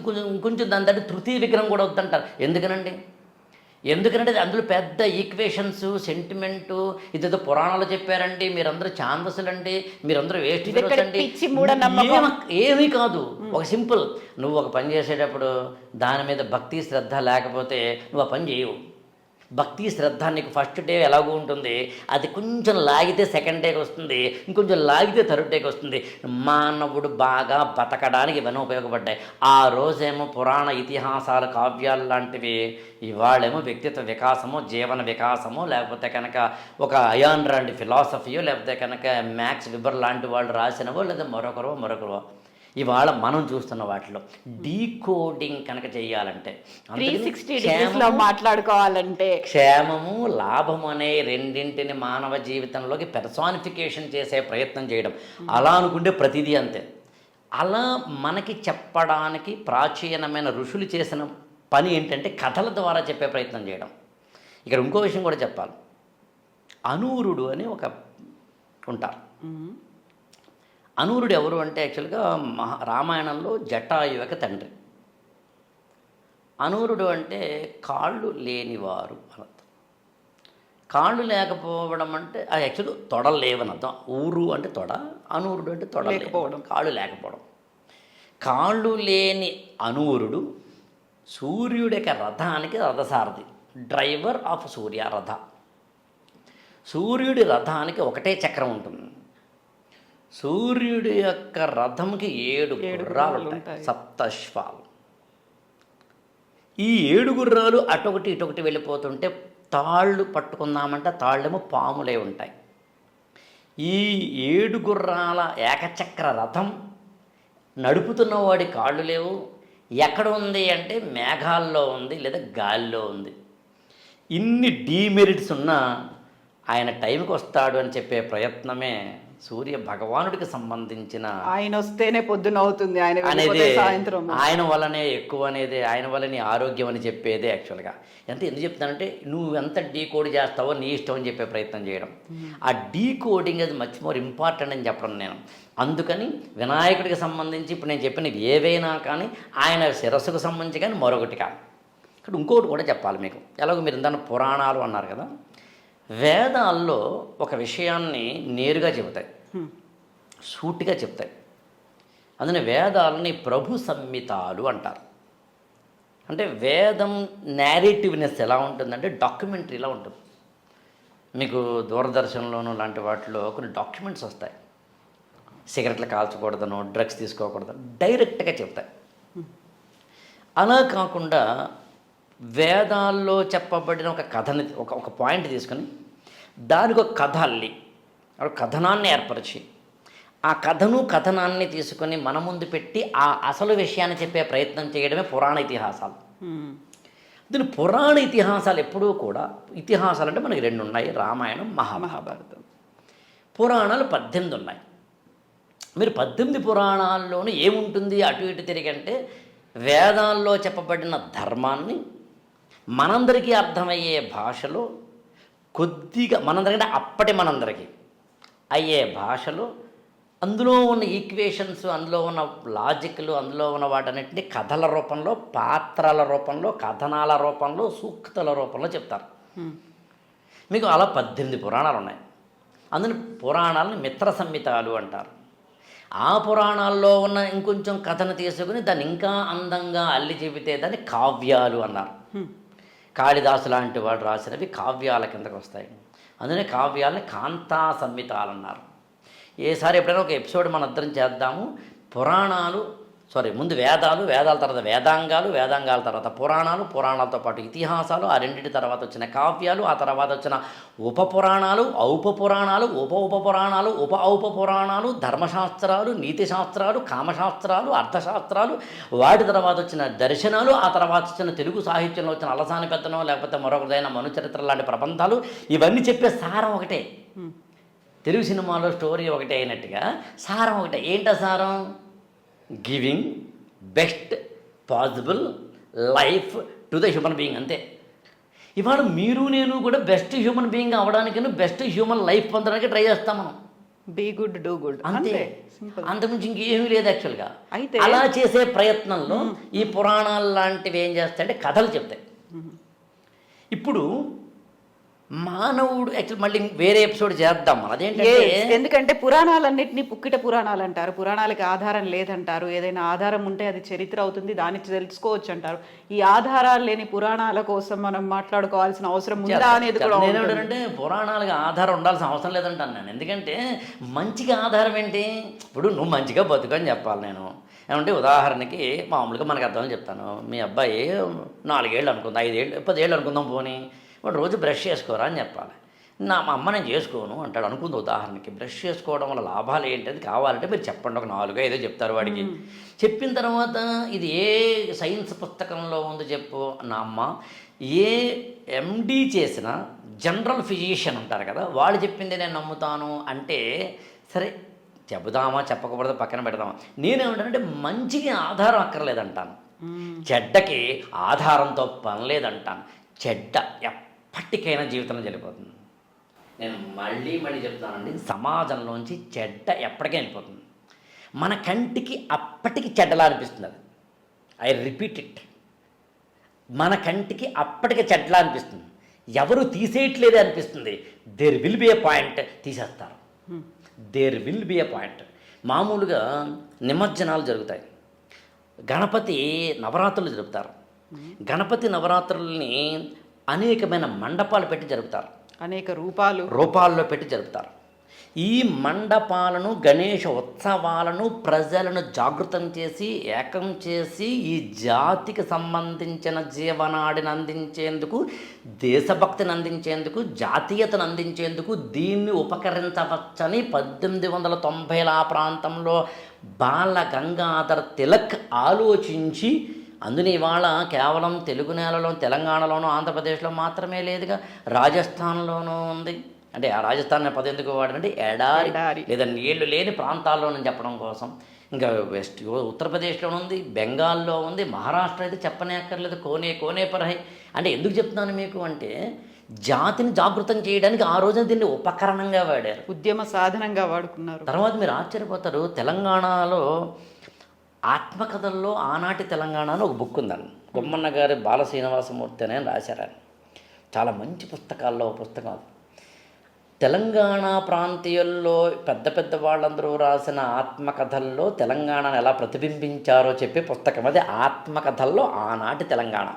కొంచెం దాని తగ్గ తృతీయ విఘ్నం కూడా వద్దంటారు. ఎందుకనంటే అందులో పెద్ద ఈక్వేషన్స్, సెంటిమెంటు, ఇదేదో పురాణాలు చెప్పారండి, మీరందరూ ఛాందసులండి, మీరందరూ వేస్ట్ అండి, ఏమీ కాదు. ఒక సింపుల్, నువ్వు ఒక పని చేసేటప్పుడు దాని మీద భక్తి శ్రద్ధ లేకపోతే నువ్వు ఆ పని చేయవు. భక్తి శ్రద్ధ నీకు ఫస్ట్ డే ఎలాగో ఉంటుంది, అది కొంచెం లాగితే సెకండ్ డేకి వస్తుంది, ఇంకొంచెం లాగితే థర్డ్ డేకి వస్తుంది. మానవుడు బాగా బతకడానికి ఇవన్నీ ఉపయోగపడ్డాయి. ఆ రోజేమో పురాణ ఇతిహాసాలు, కావ్యాలు లాంటివి, ఇవాళేమో వ్యక్తిత్వ వికాసము, జీవన వికాసము, లేకపోతే కనుక ఒక అయాన్ లాంటి ఫిలాసఫీయో, లేకపోతే కనుక మ్యాక్స్ విబర్ లాంటి వాళ్ళు రాసినవో, లేదా మరొకరో ఇవాళ మనం చూస్తున్న వాటిలో డీకోడింగ్ కనుక చేయాలంటే, 360 degrees మాట్లాడుకోవాలంటే, క్షేమము లాభము అనే రెండింటిని మానవ జీవితంలోకి పెర్సానిఫికేషన్ చేసే ప్రయత్నం చేయడం. అలా అనుకుంటే ప్రతిదీ అంతే. అలా మనకి చెప్పడానికి ప్రాచీనమైన ఋషులు చేసిన పని ఏంటంటే కథల ద్వారా చెప్పే ప్రయత్నం చేయడం. ఇక్కడ ఇంకో విషయం కూడా చెప్పాలి. అనూరుడు అని ఒక ఉంటారు. అనూరుడు ఎవరు అంటే యాక్చువల్గా రామాయణంలో జటాయువుకి తండ్రి. అనూరుడు అంటే కాళ్ళు లేనివారు అనర్థం. కాళ్ళు లేకపోవడం అంటే అది యాక్చువల్గా తొడలు లేవనర్థం. ఊరు అంటే తొడ, అనూరుడు అంటే తొడ లేకపోవడం, కాళ్ళు లేకపోవడం. కాళ్ళు లేని అనూరుడు సూర్యుడి యొక్క రథానికి రథసారథి, డ్రైవర్ ఆఫ్ సూర్య రథ. సూర్యుడి రథానికి ఒకటే చక్రం ఉంటుంది. సూర్యుడి యొక్క రథంకి 7 గుర్రాలు ఉంటాయి, సప్తశ్వాలు. ఈ 7 గుర్రాలు అటొకటి ఇటొకటి వెళ్ళిపోతుంటే తాళ్ళు పట్టుకుందామంటే తాళ్ళేమో పాములే ఉంటాయి. ఈ 7 గుర్రాల ఏకచక్ర రథం నడుపుతున్న వాడి కాళ్ళు లేవు. ఎక్కడ ఉంది అంటే మేఘాల్లో ఉంది, లేదా గాల్లో ఉంది. ఇన్ని డీమెరిట్స్ ఉన్నా ఆయన టైంకి వస్తాడు అని చెప్పే ప్రయత్నమే సూర్య భగవానుడికి సంబంధించిన, ఆయన వస్తేనే పొద్దున అవుతుంది అనేది, సాయంత్రం, ఆయన వల్లనే ఎక్కువ అనేది, ఆయన వల్లనే ఆరోగ్యం అని చెప్పేదే యాక్చువల్గా. ఎందుకు చెప్తానంటే నువ్వు ఎంత డీకోడ్ చేస్తావో నీ ఇష్టం అని చెప్పే ప్రయత్నం చేయడం. ఆ డీకోడింగ్ అది మచ్ మోర్ ఇంపార్టెంట్ అని చెప్పడం నేను. అందుకని వినాయకుడికి సంబంధించి ఇప్పుడు నేను చెప్పిన ఏవైనా కానీ ఆయన శిరస్సుకు సంబంధించి కానీ మరొకటి కాదు. ఇక్కడ ఇంకోటి కూడా చెప్పాలి మీకు. ఎలాగో మీరు ఇందాక పురాణాలు అన్నారు కదా, వేదాల్లో ఒక విషయాన్ని నేరుగా చెబుతాయి, సూటిగా చెప్తాయి. అందుకని వేదాలని ప్రభు సంహితాలు అంటారు. అంటే వేదం నేరేటివ్నెస్ ఎలా ఉంటుందంటే డాక్యుమెంటరీలా ఉంటుంది. మీకు దూరదర్శన్లోనూ లాంటి వాటిలో కొన్ని డాక్యుమెంట్స్ వస్తాయి. సిగరెట్లు కాల్చకూడదనో, డ్రగ్స్ తీసుకోకూడదనో డైరెక్ట్గా చెప్తాయి. అలా కాకుండా వేదాల్లో చెప్పబడిన ఒక కథని, ఒక పాయింట్ తీసుకొని దానికి ఒక కథ అల్లి, కథనాన్ని ఏర్పరిచి, ఆ కథనాన్ని తీసుకొని మన ముందు పెట్టి ఆ అసలు విషయాన్ని చెప్పే ప్రయత్నం చేయడమే పురాణ ఇతిహాసాలు. దీని పురాణ ఇతిహాసాలు ఎప్పుడూ కూడా, ఇతిహాసాలు అంటే మనకి 2 ఉన్నాయి, రామాయణం, మహాభారతం. పురాణాలు 18 ఉన్నాయి. మీరు 18 పురాణాల్లోనూ ఏముంటుంది అటు ఇటు తిరిగంటే, వేదాల్లో చెప్పబడిన ధర్మాన్ని మనందరికీ అర్థమయ్యే భాషలో కొద్దిగా, మనందరికంటే అప్పటి మనందరికీ అయ్యే భాషలో, అందులో ఉన్న ఈక్వేషన్స్, అందులో ఉన్న లాజిక్లు, అందులో ఉన్న వాటన్నిటిని కథల రూపంలో, పాత్రల రూపంలో, కథనాల రూపంలో, సూక్తుల రూపంలో చెప్తారు. మీకు అలా 18 పురాణాలు ఉన్నాయి. అందులో పురాణాలను మిత్ర సంహితాలు అంటారు. ఆ పురాణాల్లో ఉన్న ఇంకొంచెం కథను తీసుకుని దాన్ని ఇంకా అందంగా అల్లి చెబితే దాన్ని కావ్యాలు అన్నారు. కాళిదాసు లాంటి వాడు రాసినవి కావ్యాల కిందకు వస్తాయి. అందుకనే కావ్యాలని కాంతా సంహితాలు అన్నారు. ఏసారి ఎప్పుడైనా ఒక ఎపిసోడ్ మన ఇద్దరం చేద్దాము. పురాణాలు ముందు వేదాలు, వేదాల తర్వాత వేదాంగాలు, వేదాంగాల తర్వాత పురాణాలు, పురాణాలతో పాటు ఇతిహాసాలు, ఆ రెండింటి తర్వాత వచ్చిన కావ్యాలు, ఆ తర్వాత వచ్చిన ఉపపురాణాలు, ఔపపురాణాలు, ఉపపురాణాలు, ఔపపురాణాలు, ధర్మశాస్త్రాలు, నీతి శాస్త్రాలు, కామశాస్త్రాలు, అర్థశాస్త్రాలు, వాటి తర్వాత వచ్చిన దర్శనాలు, ఆ తర్వాత వచ్చిన తెలుగు సాహిత్యంలో వచ్చిన అలసాని పెద్దనో లేకపోతే మరొకదైన మనుచరిత్ర లాంటి ప్రబంధాలు, ఇవన్నీ చెప్పే సారం ఒకటే. తెలుగు సినిమాలో స్టోరీ ఒకటే అయినట్టుగా సారం ఒకటే. ఏంటా సారం? Giving best possible life to the human being, అంతే. ఇవాళ మీరు నేను కూడా బెస్ట్ హ్యూమన్ బీయింగ్ అవ్వడానికి, బెస్ట్ హ్యూమన్ లైఫ్ పొందడానికి ట్రై చేస్తాం మనం. బీ గుడ్ డూ గుడ్, అంతే. అంతకుమించి ఇంకేమీ లేదు యాక్చువల్గా. అయితే అలా చేసే ప్రయత్నంలో ఈ పురాణాలు లాంటివి ఏం చేస్తాయంటే కథలు చెప్తాయి. ఇప్పుడు మానవుడు యాక్చువల్ మళ్ళీ వేరే ఎపిసోడ్ చేద్దాం మనం. అదేంటంటే ఎందుకంటే పురాణాలన్నింటినీ పుక్కిట పురాణాలు అంటారు, పురాణాలకి ఆధారం లేదంటారు. ఏదైనా ఆధారం ఉంటే అది చరిత్ర అవుతుంది, దాన్ని తెలుసుకోవచ్చు అంటారు. ఈ ఆధారాలు లేని పురాణాల కోసం మనం మాట్లాడుకోవాల్సిన అవసరం ఉందా అనేది కూడా. నేనేమంటానంటే పురాణాలకు ఆధారం ఉండాల్సిన అవసరం లేదంటాను నేను. ఎందుకంటే మంచిగా ఆధారం ఏంటి? ఇప్పుడు నువ్వు మంచిగా బతుకని చెప్పాలి నేను. ఏమంటే ఉదాహరణకి మామూలుగా మనకు అర్థమని చెప్తాను. మీ అబ్బాయి 4 ఏళ్ళు అనుకుందాం, 5 ఏళ్ళు 10 ఏళ్ళు అనుకుందాం, పోనీ వాడు రోజు బ్రష్ చేసుకోరా అని చెప్పాలి. మా అమ్మ నేను చేసుకోను అంటాడు అనుకుంది ఉదాహరణకి. బ్రష్ చేసుకోవడం వల్ల లాభాలు ఏంటి అది కావాలంటే మీరు చెప్పండి, ఒక 4 చెప్తారు వాడికి. చెప్పిన తర్వాత ఇది ఏ సైన్స్ పుస్తకంలో ఉంది చెప్పు. నా అమ్మ ఏ ఎండి చేసిన జనరల్ ఫిజిషియన్ ఉంటారు కదా, వాళ్ళు చెప్పింది నేను నమ్ముతాను అంటే సరే చెబుదామా చెప్పకూడదు పక్కన పెడదామా. నేనేమంటానంటే మంచికి ఆధారం అక్కర్లేదంటాను, చెడ్డకి ఆధారంతో పని లేదంటాను. చెడ్డ ఎప్పటికైనా జీవితంలో వెళ్ళిపోతుంది. నేను మళ్ళీ చెప్తానండి, సమాజంలోంచి చెడ్డ ఎప్పటికీ వెళ్ళిపోతుంది. మన కంటికి అప్పటికి చెడ్డలా అనిపిస్తుంది. అది ఐ రిపీట్ ఇట్, మన కంటికి అప్పటికి చెడ్డలా అనిపిస్తుంది. ఎవరు తీసేయట్లేదే అనిపిస్తుంది. There will be a point తీసేస్తారు. There will be a point. మామూలుగా నిమజ్జనాలు జరుగుతాయి, గణపతి నవరాత్రులు జరుపుతారు. గణపతి నవరాత్రుల్ని అనేకమైన మండపాలు పెట్టి జరుపుతారు, అనేక రూపాల్లో పెట్టి జరుపుతారు. ఈ మండపాలను, గణేష ఉత్సవాలను ప్రజలను జాగృతం చేసి ఏకం చేసి ఈ జాతికి సంబంధించిన జీవనాడిని అందించేందుకు, దేశభక్తిని అందించేందుకు, జాతీయతను అందించేందుకు దీన్ని ఉపకరించవచ్చని 1890ల ఆ ప్రాంతంలో బాల గంగాధర్ తిలక్ ఆలోచించి, అందుని ఇవాళ కేవలం తెలుగు నేలలో తెలంగాణలోనూ ఆంధ్రప్రదేశ్లో మాత్రమే లేదుగా, రాజస్థాన్లోనూ ఉంది. అంటే ఆ రాజస్థాన్ పదం ఎందుకు వాడంటే ఎడారి లేదా నీళ్లు లేని ప్రాంతాల్లోనని చెప్పడం కోసం. ఇంకా ఉత్తరప్రదేశ్లో ఉంది, బెంగాల్లో ఉంది, మహారాష్ట్ర అయితే చెప్పనే అక్కర్లేదు. కోనే పరహై. అంటే ఎందుకు చెప్తున్నాను మీకు అంటే జాతిని జాగృతం చేయడానికి ఆ రోజున దీన్ని ఉపకరణంగా వాడారు, ఉద్యమ సాధనంగా వాడుకున్నారు. తర్వాత మీరు ఆశ్చర్యపోతారు, తెలంగాణలో ఆత్మకథల్లో ఆనాటి తెలంగాణ అని ఒక బుక్ ఉందని బొమ్మన్న గారి బాలశ్రీనివాసమూర్తి అని రాశారని. చాలా మంచి పుస్తకాల్లో ఒక పుస్తకం. తెలంగాణ ప్రాంతీయుల్లో పెద్ద వాళ్ళందరూ రాసిన ఆత్మకథల్లో తెలంగాణను ఎలా ప్రతిబింబించారో చెప్పే పుస్తకం అది. ఆత్మకథల్లో ఆనాటి తెలంగాణ.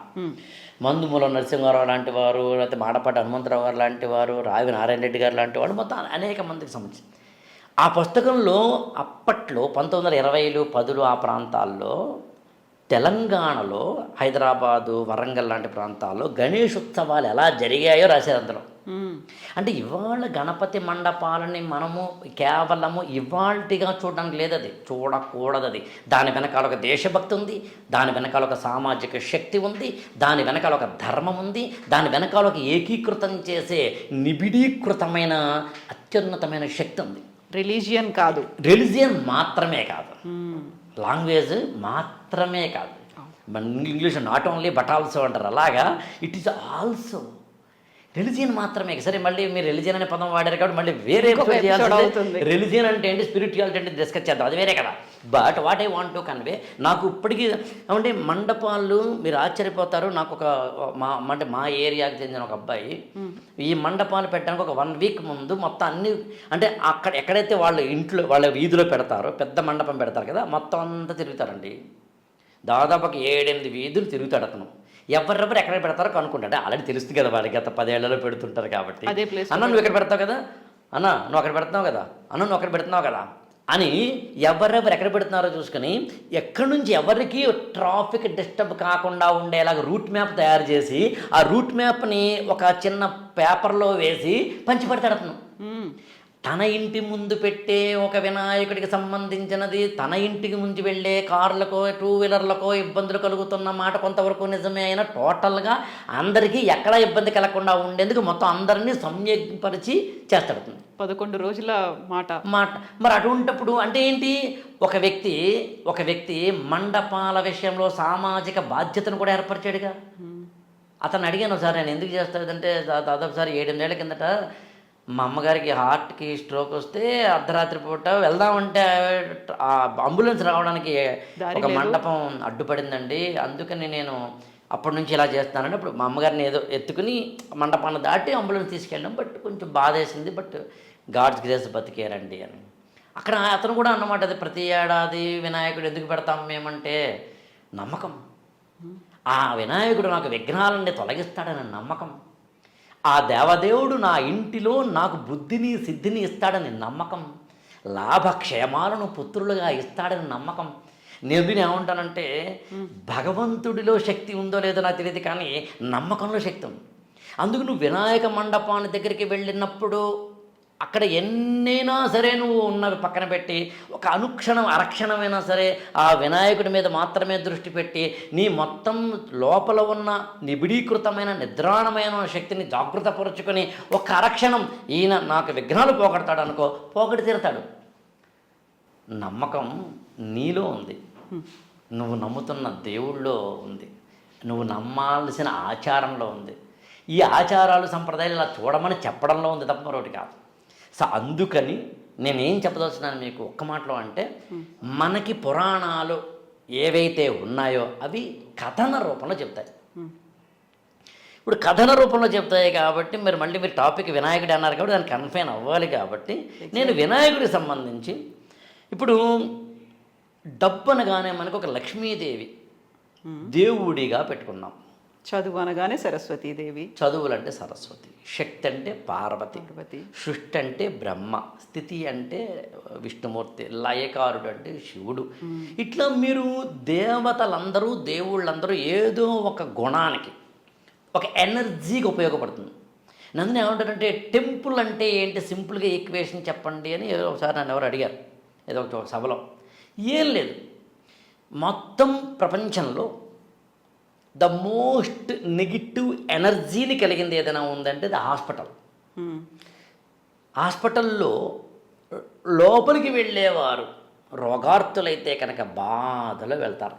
మందుమూల నరసింహారావు లాంటి వారు, లేకపోతే మాడపాటి హనుమంతరావు గారు లాంటి వారు, రావి నారాయణ రెడ్డి గారు లాంటి వాడు, మొత్తం అనేక మందికి సంబంధించి ఆ పుస్తకంలో అప్పట్లో 1920లు 10లు ఆ ప్రాంతాల్లో తెలంగాణలో హైదరాబాదు, వరంగల్ లాంటి ప్రాంతాల్లో గణేశోత్సవాలు ఎలా జరిగాయో రాశారు అందులో. అంటే ఇవాళ గణపతి మండపాలని మనము కేవలము ఇవాల్టిగా చూడడానికి లేదు, అది చూడకూడదు. అది దాని వెనకాల ఒక దేశభక్తి ఉంది, దాని వెనకాల ఒక సామాజిక శక్తి ఉంది, దాని వెనకాల ఒక ధర్మం ఉంది, దాని వెనకాల ఒక ఏకీకృతం చేసే నిబిడీకృతమైన అత్యున్నతమైన శక్తి ఉంది. రిలీజియన్ మాత్రమే కాదు, లాంగ్వేజ్ మాత్రమే కాదు. మన English not only but also అంటారు, అలాగా ఇట్ ఈస్ ఆల్సో రిలిజియన్ మాత్రమే. సరే మళ్ళీ మీరు రిలిజియన్ అనే పదం వాడారు కాబట్టి మళ్ళీ వేరే రిలిజియన్ అంటే ఏంటి, స్పిరిచువాలిటీ అంటే డిస్కస్ చేద్దాం, అది వేరే కదా. But what I want to convey, నాకు ఇప్పటికీ అంటే మండపాలు మీరు ఆశ్చర్యపోతారు. నాకు ఒక అంటే మా ఏరియాకి చెందిన ఒక అబ్బాయి ఈ మండపాలు పెట్టడానికి ఒక 1 వీక్ ముందు మొత్తం అన్ని అంటే అక్కడ ఎక్కడైతే వాళ్ళ ఇంట్లో వాళ్ళ వీధిలో పెడతారో పెద్ద మండపం పెడతారు కదా, మొత్తం అంతా తిరుగుతారండి. దాదాపు ఒక 7-8 వీధులు తిరుగుతాడు అతను. ఎవరెవరు ఎక్కడ పెడతారో కనుక్కుంటాడు. ఆల్రెడీ తెలుస్తుంది కదా వాడికి, గత 10 ఏళ్లలో పెడుతుంటారు కాబట్టి. అన్న నువ్వు ఇక్కడ పెడతావు కదా, అన్న నువ్వు అక్కడ పెడుతున్నావు కదా, అన్న నువ్వు అక్కడ పెడుతున్నావు కదా, అని ఎవరెవరు ఎక్కడ పెడుతున్నారో చూసుకొని ఎక్కడి నుంచి ఎవరికి ట్రాఫిక్ డిస్టర్బ్ కాకుండా ఉండేలాగా రూట్ మ్యాప్ తయారు చేసి ఆ రూట్ మ్యాప్ని ఒక చిన్న పేపర్లో వేసి పంచి పెడతాడు అతను. తన ఇంటి ముందు పెట్టే ఒక వినాయకుడికి సంబంధించినది తన ఇంటికి ముందు వెళ్ళే కార్లకో టూ వీలర్లకో ఇబ్బందులు కలుగుతున్న మాట కొంతవరకు నిజమే అయినా టోటల్గా అందరికీ ఎక్కడా ఇబ్బంది కలగకుండా ఉండేందుకు మొత్తం అందరినీ సంయోగపరిచి చేస్తాడు. 11 రోజుల మాట. మరి అటువంటిప్పుడు అంటే ఏంటి, ఒక వ్యక్తి మండపాల విషయంలో సామాజిక బాధ్యతను కూడా ఏర్పరిచాడుగా. అతను అడిగాను ఒకసారి, నేను ఎందుకు చేస్తాడంటే దాదాపు సారి 7-8 ఏళ్ల కిందట మా అమ్మగారికి హార్ట్కి స్ట్రోక్ వస్తే అర్ధరాత్రి పూట వెళ్దామంటే అంబులెన్స్ రావడానికి ఒక మండపం అడ్డుపడిందండి, అందుకని నేను అప్పటి నుంచి ఇలా చేస్తానండి. అప్పుడు మా అమ్మగారిని ఏదో ఎత్తుకుని మండపాన్ని దాటి అంబులెన్స్ తీసుకెళ్ళాం. బట్ కొంచెం బాధ వేసింది, బట్ గాడ్స్ గ్రేస్ బతికేరండి అని. అక్కడ అతను కూడా అన్నమాట, అది ప్రతి ఏడాది వినాయకుడు ఎందుకు పెడతాం మేమంటే నమ్మకం. ఆ వినాయకుడు నాకు విఘ్నాలన్నీ తొలగిస్తాడని నమ్మకం. ఆ దేవదేవుడు నా ఇంటిలో నాకు బుద్ధిని సిద్ధిని ఇస్తాడని నమ్మకం. లాభక్షేమాలను పుత్రులుగా ఇస్తాడని నమ్మకం. నేను ఏమంటానంటే భగవంతుడిలో శక్తి ఉందో లేదో నాకు తెలియదు, కానీ నమ్మకంలో శక్తి ఉంది. అందుకు నువ్వు వినాయక మండపాన్ని దగ్గరికి వెళ్ళినప్పుడు అక్కడ ఎన్నైనా సరే నువ్వు ఉన్నవి పక్కన పెట్టి ఒక అనుక్షణం అరక్షణమైనా సరే ఆ వినాయకుడి మీద మాత్రమే దృష్టి పెట్టి నీ మొత్తం లోపల ఉన్న నిబిడీకృతమైన నిద్రాణమైన శక్తిని జాగృతపరుచుకొని ఒక అరక్షణం ఈయన నాకు విఘ్నాలు పోగొడతాడు అనుకో, పోగొడి తీరుతాడు. నమ్మకం నీలో ఉంది, నువ్వు నమ్ముతున్న దేవుళ్ళో ఉంది, నువ్వు నమ్మాల్సిన ఆచారంలో ఉంది. ఈ ఆచారాలు సంప్రదాయాలు ఇలా చూడమని చెప్పడంలో ఉంది తప్ప మరొకటి కాదు. సో అందుకని నేనేం చెప్పదలుచున్నాను మీకు ఒక్క మాటలో అంటే, మనకి పురాణాలు ఏవైతే ఉన్నాయో అవి కథన రూపంలో చెప్తాయి. ఇప్పుడు కథన రూపంలో చెప్తాయి కాబట్టి మీరు టాపిక్ వినాయకుడు అన్నారు కాబట్టి దానికి కన్ఫైన్ అవ్వాలి. కాబట్టి నేను వినాయకుడికి సంబంధించి ఇప్పుడు డబ్బు అనగానే మనకు ఒక లక్ష్మీదేవి దేవుడిగా పెట్టుకున్నాం. చదువు అనగానే సరస్వతీదేవి, చదువులు అంటే సరస్వతి, శక్తి అంటే పార్వతి, సృష్టి అంటే బ్రహ్మ, స్థితి అంటే విష్ణుమూర్తి, లయకారుడు అంటే శివుడు. ఇట్లా మీరు దేవతలందరూ దేవుళ్ళందరూ ఏదో ఒక గుణానికి ఒక ఎనర్జీకి ఉపయోగపడుతుంది. నన్ను ఏమంటారంటే టెంపుల్ అంటే ఏంటి, సింపుల్గా ఈక్వేషన్ చెప్పండి అని ఏదో ఒకసారి నన్ను ఎవరు అడిగారు ఏదో ఒక సభలో. ఏం లేదు, మొత్తం ప్రపంచంలో ద మోస్ట్ నెగిటివ్ ఎనర్జీని కలిగింది ఏదైనా ఉందంటే అది హాస్పిటల్. హాస్పిటల్లో లోపలికి వెళ్ళేవారు రోగార్తులైతే కనుక బాధలో వెళ్తారు,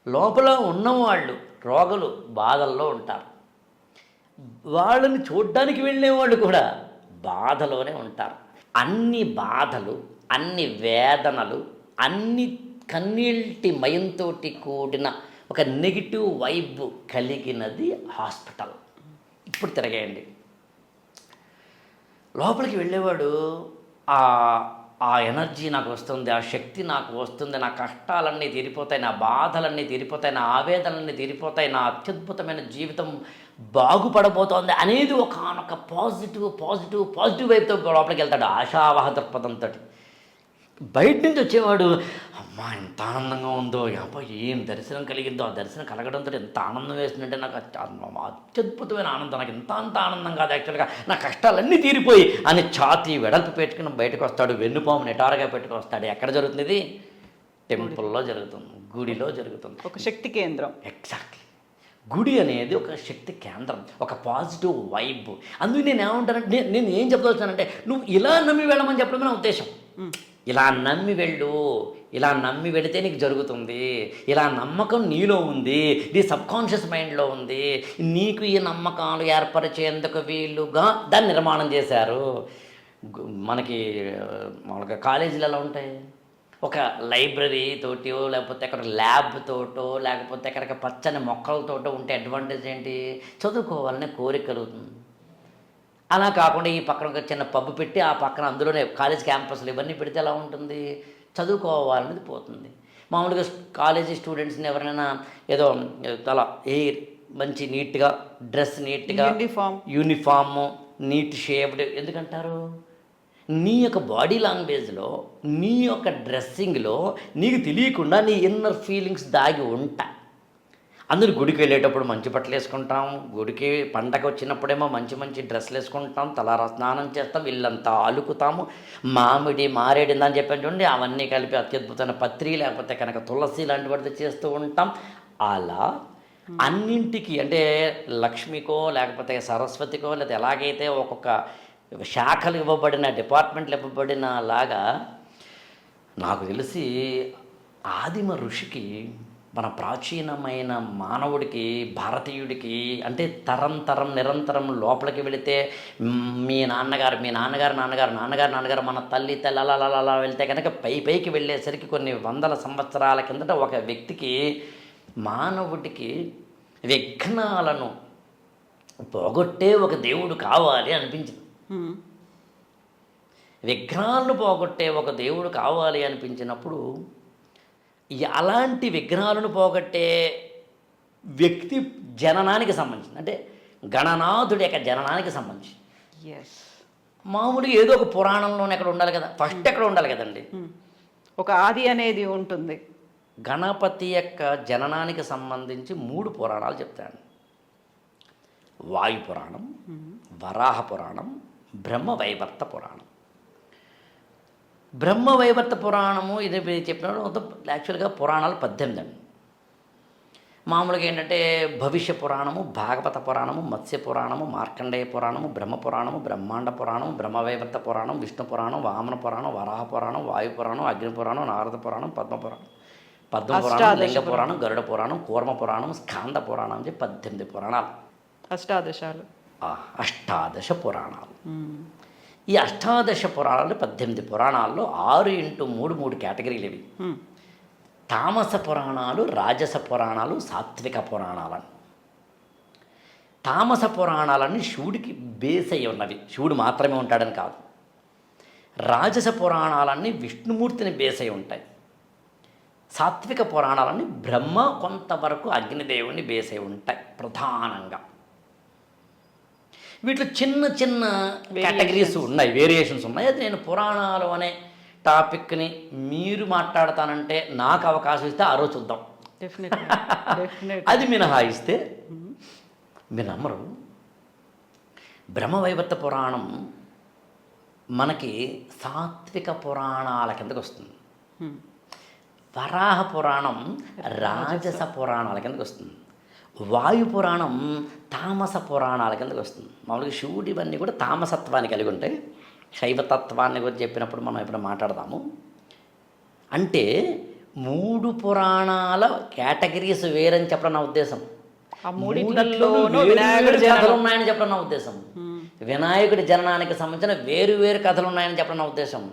లోపల ఉన్నవాళ్ళు రోగులు బాధల్లో ఉంటారు, వాళ్ళని చూడ్డానికి వెళ్ళేవాళ్ళు కూడా బాధలోనే ఉంటారు. అన్ని బాధలు, అన్ని వేదనలు, అన్ని కన్నీటి మయంతో కూడిన ఒక నెగిటివ్ వైబ్ కలిగినది హాస్పిటల్. ఇప్పుడు తిరగేయండి, లోపలికి వెళ్ళేవాడు ఆ ఎనర్జీ నాకు వస్తుంది, ఆ శక్తి నాకు వస్తుంది, నా కష్టాలన్నీ తీరిపోతాయి, నా బాధలన్నీ తీరిపోతాయి, నా ఆవేదనలన్నీ తీరిపోతాయి, నా అత్యద్భుతమైన జీవితం బాగుపడబోతోంది అనేది ఒకనొక పాజిటివ్ వైపుతో లోపలికి వెళ్తాడు ఆశావాహ దృక్పథంతో. బయట నుంచి వచ్చేవాడు అమ్మా ఎంత ఆనందంగా ఉందో, అబ్బా ఏం దర్శనం కలిగిందో, ఆ దర్శనం కలగడంతో ఎంత ఆనందం వేస్తుందంటే నాకు అత్యద్భుతమైన ఆనందం, నాకు అంత ఆనందం కాదు యాక్చువల్గా, నా కష్టాలన్నీ తీరిపోయి అని ఛాతీ వెడల్పు పెట్టుకుని బయటకు వస్తాడు, వెన్నుపాము నిటారుగా పెట్టుకుని వస్తాడు. ఎక్కడ జరుగుతుంది ఇది? టెంపుల్లో జరుగుతుంది, గుడిలో జరుగుతుంది, ఒక శక్తి కేంద్రం. ఎగ్జాక్ట్లీ, గుడి అనేది ఒక శక్తి కేంద్రం, ఒక పాజిటివ్ వైబ్. అందుకు నేను ఏమంటానంటే, నేను ఏం చెప్పదలుచున్నానంటే నువ్వు ఇలా నమ్మి వెళ్ళమని చెప్పడం నా ఉద్దేశం. ఇలా నమ్మి వెళ్ళు, ఇలా నమ్మి వెళితే నీకు జరుగుతుంది, ఇలా నమ్మకం నీలో ఉంది, నీ సబ్కాన్షియస్ మైండ్లో ఉంది, నీకు ఈ నమ్మకాలు ఏర్పరిచేందుకు వీలుగా దాన్ని నిర్మాణం చేశారు. మనకి మామూలుగా కాలేజీలు ఎలా ఉంటాయి, ఒక లైబ్రరీ తోటో లేకపోతే అక్కడ ల్యాబ్ తోటో లేకపోతే అక్కడ పచ్చని మొక్కలతోటో ఉంటే అడ్వాంటేజ్ ఏంటి, చదువుకోవాలనే కోరిక కలుగుతుంది. అలా కాకుండా ఈ పక్కన ఒక చిన్న పబ్బు పెట్టి ఆ పక్కన అందులోనే కాలేజ్ క్యాంపస్లు ఇవన్నీ పెడితే ఎలా ఉంటుంది, చదువుకోవాలనేది పోతుంది. మామూలుగా కాలేజీ స్టూడెంట్స్ని ఎవరైనా ఏదో అలా మంచి నీట్గా డ్రెస్, నీట్గా యూనిఫామ్, నీట్ షేప్డ్ ఎందుకంటారు, నీ యొక్క బాడీ లాంగ్వేజ్లో, నీ యొక్క డ్రెస్సింగ్లో నీకు తెలియకుండా నీ ఇన్నర్ ఫీలింగ్స్ దాగి ఉంటాయి. అందరూ గుడికి వెళ్ళేటప్పుడు మంచి బట్టలు వేసుకుంటాం, గుడికి పండగ వచ్చినప్పుడేమో మంచి మంచి డ్రెస్సులు వేసుకుంటాం, తలారా స్నానం చేస్తాం, ఇల్లంతా అలుకుతాము, మారేడు అని చెప్పాను చూడండి, అవన్నీ కలిపి అత్యద్భుతమైన పత్రి లేకపోతే కనుక తులసి లాంటి వాటితో చేస్తూ ఉంటాం. అలా అన్నింటికి అంటే లక్ష్మికో లేకపోతే సరస్వతికో లేదా ఎలాగైతే ఒక్కొక్క శాఖలు ఇవ్వబడిన డిపార్ట్మెంట్లు ఇవ్వబడిన లాగా నాకు తెలిసి ఆదిమ ఋషికి మన ప్రాచీనమైన మానవుడికి భారతీయుడికి అంటే తరం నిరంతరం లోపలికి వెళితే మీ నాన్నగారు నాన్నగారు మన తల్లి అలా వెళ్తే కనుక పైకి వెళ్ళేసరికి కొన్ని వందల సంవత్సరాల కిందట ఒక వ్యక్తికి మానవుడికి విఘ్నాలను పోగొట్టే ఒక దేవుడు కావాలి అనిపించింది. విఘ్నాలను పోగొట్టే ఒక దేవుడు కావాలి అనిపించినప్పుడు అలాంటి విఘ్నాలను పోగొట్టే వ్యక్తి జననానికి సంబంధించింది, అంటే గణనాథుడి యొక్క జననానికి సంబంధించి మామూలుగా ఏదో ఒక పురాణంలోనే ఎక్కడ ఉండాలి కదా, ఫస్ట్ ఎక్కడ ఉండాలి కదండి, ఒక ఆది అనేది ఉంటుంది. గణపతి యొక్క జననానికి సంబంధించి 3 పురాణాలు చెప్తాను. వాయు పురాణం, వరాహ పురాణం, బ్రహ్మవైవర్త పురాణం. బ్రహ్మవైవర్త పురాణము ఇది చెప్పినప్పుడు మొత్తం యాక్చువల్గా పురాణాలు 18 అండి. మామూలుగా ఏంటంటే భవిష్య పురాణము, భాగవత పురాణము, మత్స్య పురాణము, మార్కండేయ పురాణము, బ్రహ్మ పురాణము, బ్రహ్మాండ పురాణం, బ్రహ్మవైవర్త పురాణం, విష్ణు పురాణం, వామన పురాణం, వరాహ పురాణం, వాయు పురాణం, అగ్ని పురాణం, నారద పురాణం, పద్మ పురాణం, లింగ పురాణం, గరుడ పురాణం, కూర్మ పురాణం, స్కాంద పురాణం అని 18 పురాణాలు. అష్టాదశ పురాణాలు. ఈ అష్టాదశ పురాణాలు 18 పురాణాల్లో 6x3 కేటగిరీలు ఇవి. తామస పురాణాలు, రాజస పురాణాలు, సాత్విక పురాణాలని. తామస పురాణాలన్నీ శివుడికి బేస్ అయి ఉన్నవి, శివుడు మాత్రమే ఉంటాడని కాదు. రాజస పురాణాలన్నీ విష్ణుమూర్తిని బేస్ అయి ఉంటాయి. సాత్విక పురాణాలన్నీ బ్రహ్మ కొంతవరకు అగ్నిదేవుని బేస్ అయి ఉంటాయి ప్రధానంగా. వీటిలో చిన్న కేటగిరీస్ ఉన్నాయి, వేరియేషన్స్ ఉన్నాయి. అది నేను పురాణాలు అనే టాపిక్ని మీరు మాట్లాడతానంటే నాకు అవకాశం ఇస్తే ఆ రోజు చూద్దాం. అది మినహాయిస్తే మీరు నమ్మరు, బ్రహ్మవైవర్త పురాణం మనకి సాత్విక పురాణాల కిందకు వస్తుంది. వరాహ పురాణం రాజస పురాణాల కిందకు వస్తుంది. వాయు పురాణం తామస పురాణాల కిందకు వస్తుంది. మామూలుగా శివుడివన్నీ కూడా తామసత్వాన్ని కలిగి ఉంటాయి. శైవతత్వాన్ని గురించి చెప్పినప్పుడు మనం ఇప్పుడు మాట్లాడదాము. అంటే 3 పురాణాల కేటగిరీస్ వేరని చెప్పడం నా ఉద్దేశం. కథలు ఉన్నాయని చెప్పడం నా ఉద్దేశం. వినాయకుడి జననానికి సంబంధించిన వేరు కథలు ఉన్నాయని చెప్పడం నా ఉద్దేశం.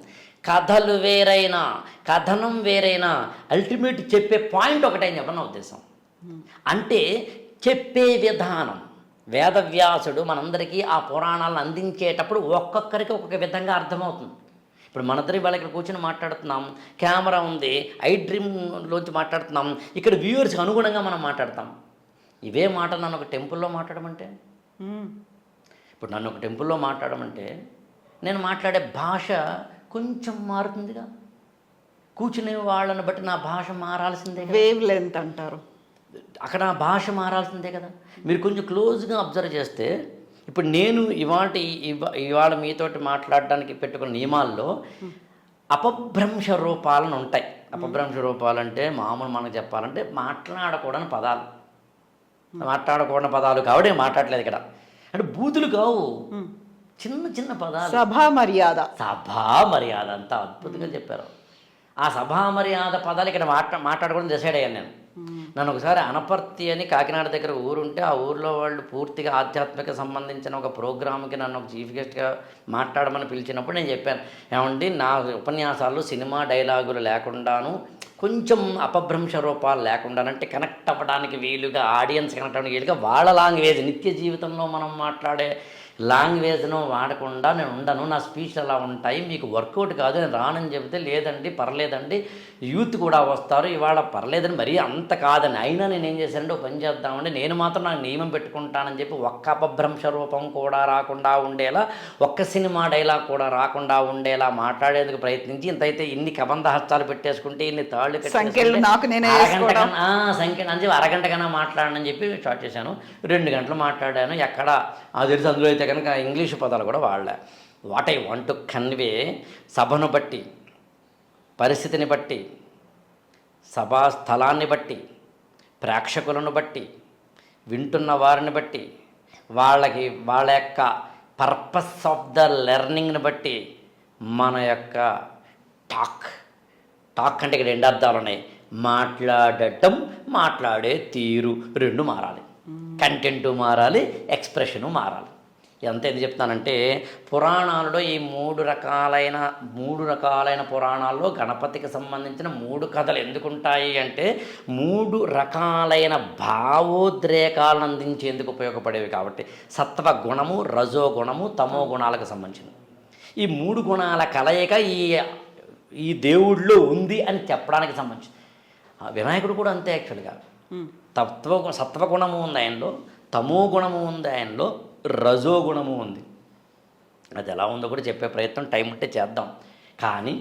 కథలు వేరైనా, కథనం వేరైనా, అల్టిమేట్ చెప్పే పాయింట్ ఒకటే అని చెప్పడం నా ఉద్దేశం. అంటే చెప్పే విధానం, వేదవ్యాసుడు మనందరికీ ఆ పురాణాలను అందించేటప్పుడు ఒక్కొక్కరికి ఒక్కొక్క విధంగా అర్థమవుతుంది. ఇప్పుడు మనందరి వాళ్ళ ఇక్కడ కూర్చొని మాట్లాడుతున్నాం, కెమెరా ఉంది, ఐ డ్రీమ్లోంచి మాట్లాడుతున్నాం, ఇక్కడ వ్యూవర్స్కి అనుగుణంగా మనం మాట్లాడతాం. ఇవే మాటలు నన్ను ఒక టెంపుల్లో మాట్లాడమంటే, ఇప్పుడు నన్ను ఒక టెంపుల్లో మాట్లాడమంటే నేను మాట్లాడే భాష కొంచెం మారుతుందిగా. కూర్చునే వాళ్ళని బట్టి నా భాష మారాల్సిందే. వేవ్ లెంత్ అంటారు, అక్కడ నా భాష మారాల్సిందే కదా. మీరు కొంచెం క్లోజ్గా అబ్జర్వ్ చేస్తే, ఇప్పుడు నేను ఇవాళ మీతోటి మాట్లాడడానికి పెట్టుకున్న నియమాల్లో అపభ్రంశ రూపాలను ఉంటాయి. అపభ్రంశ రూపాలంటే మామూలు మనకు చెప్పాలంటే మాట్లాడకూడని పదాలు, మాట్లాడకూడని పదాలు కాబట్టి మాట్లాడలేదు ఇక్కడ. అంటే బూతులు కావు, చిన్న పదాలు. సభా మర్యాద అంత అద్భుతంగా చెప్పారు. ఆ సభా మర్యాద పదాలు ఇక్కడ మాట్లాడకూడదు డిసైడ్ అయ్యాను నేను. నన్ను ఒకసారి అనపర్తి అని కాకినాడ దగ్గర ఊరుంటే, ఆ ఊరిలో వాళ్ళు పూర్తిగా ఆధ్యాత్మిక సంబంధించిన ఒక ప్రోగ్రామ్కి నన్ను ఒక చీఫ్ గెస్ట్గా మాట్లాడమని పిలిచినప్పుడు నేను చెప్పాను, ఏమండి నా ఉపన్యాసాలు సినిమా డైలాగులు లేకుండాను, కొంచెం అపభ్రంశ రూపాలు లేకుండానంటే కనెక్ట్ అవ్వడానికి వీలుగా, ఆడియన్స్ కనెక్ట్ అవ్వడానికి వీలుగా వాళ్ళ లాంగ్వేజ్, నిత్య జీవితంలో మనం మాట్లాడే లాంగ్వేజ్ను వాడకుండా నేను ఉండను, నా స్పీచ్లు అలా ఉంటాయి, మీకు వర్కౌట్ కాదు, నేను రానని చెబితే లేదండి పర్లేదండి యూత్ కూడా వస్తారు ఇవాళ పర్లేదని మరీ అంత కాదని. అయినా నేను ఏం చేశానంటే పని చేద్దామండి, నేను మాత్రం నాకు నియమం పెట్టుకుంటానని చెప్పి ఒక్క అపభ్రంశ రూపం కూడా రాకుండా ఉండేలా, ఒక్క సినిమా డైలాగ్ కూడా రాకుండా ఉండేలా మాట్లాడేందుకు ప్రయత్నించి ఇంతైతే ఇన్ని కబంధ హస్తాలు పెట్టేసుకుంటే ఇన్ని తాళ్ళు సంఖ్యలు నాకు నేనే సంఖ్య అని చెప్పి అరగంట కన్నా మాట్లాడనని చెప్పి స్టార్ట్ చేశాను. 2 గంటలు మాట్లాడాను. ఎక్కడ అది తెలిసి అందులో అయితే కనుక ఇంగ్లీషు పదాలు కూడా వాడలే. What I want to convey, సభను బట్టి, పరిస్థితిని బట్టి, సభా స్థలాన్ని బట్టి, ప్రేక్షకులను బట్టి, వింటున్న వారిని బట్టి, వాళ్ళ యొక్క పర్పస్ ఆఫ్ ద లెర్నింగ్ని బట్టి మన యొక్క టాక్ అంటే ఇక్కడ 2 అర్థాలు ఉన్నాయి. మాట్లాడటం, మాట్లాడే తీరు 2 మారాలి. కంటెంటు మారాలి, ఎక్స్ప్రెషను మారాలి. ఎంత ఎందుకు చెప్తానంటే పురాణాలలో ఈ 3 రకాలైన పురాణాల్లో గణపతికి సంబంధించిన 3 కథలు ఎందుకుంటాయి అంటే 3 రకాలైన భావోద్రేకాలను అందించేందుకు ఉపయోగపడేవి కాబట్టి. సత్వ గుణము, రజో గుణము, తమో గుణాలకు సంబంధించినవి. ఈ 3 గుణాల కలయిక ఈ దేవుడిలో ఉంది అని చెప్పడానికి సంబంధించి. వినాయకుడు కూడా అంతే యాక్చువల్గా. సత్వగుణము ఉంది ఆయనలో, తమో గుణము ఉంది ఆయనలో, రజో గుణము ఉంది. అది ఎలా ఉందో కూడా చెప్పే ప్రయత్నం టైం ఉంటే చేద్దాం. కానీ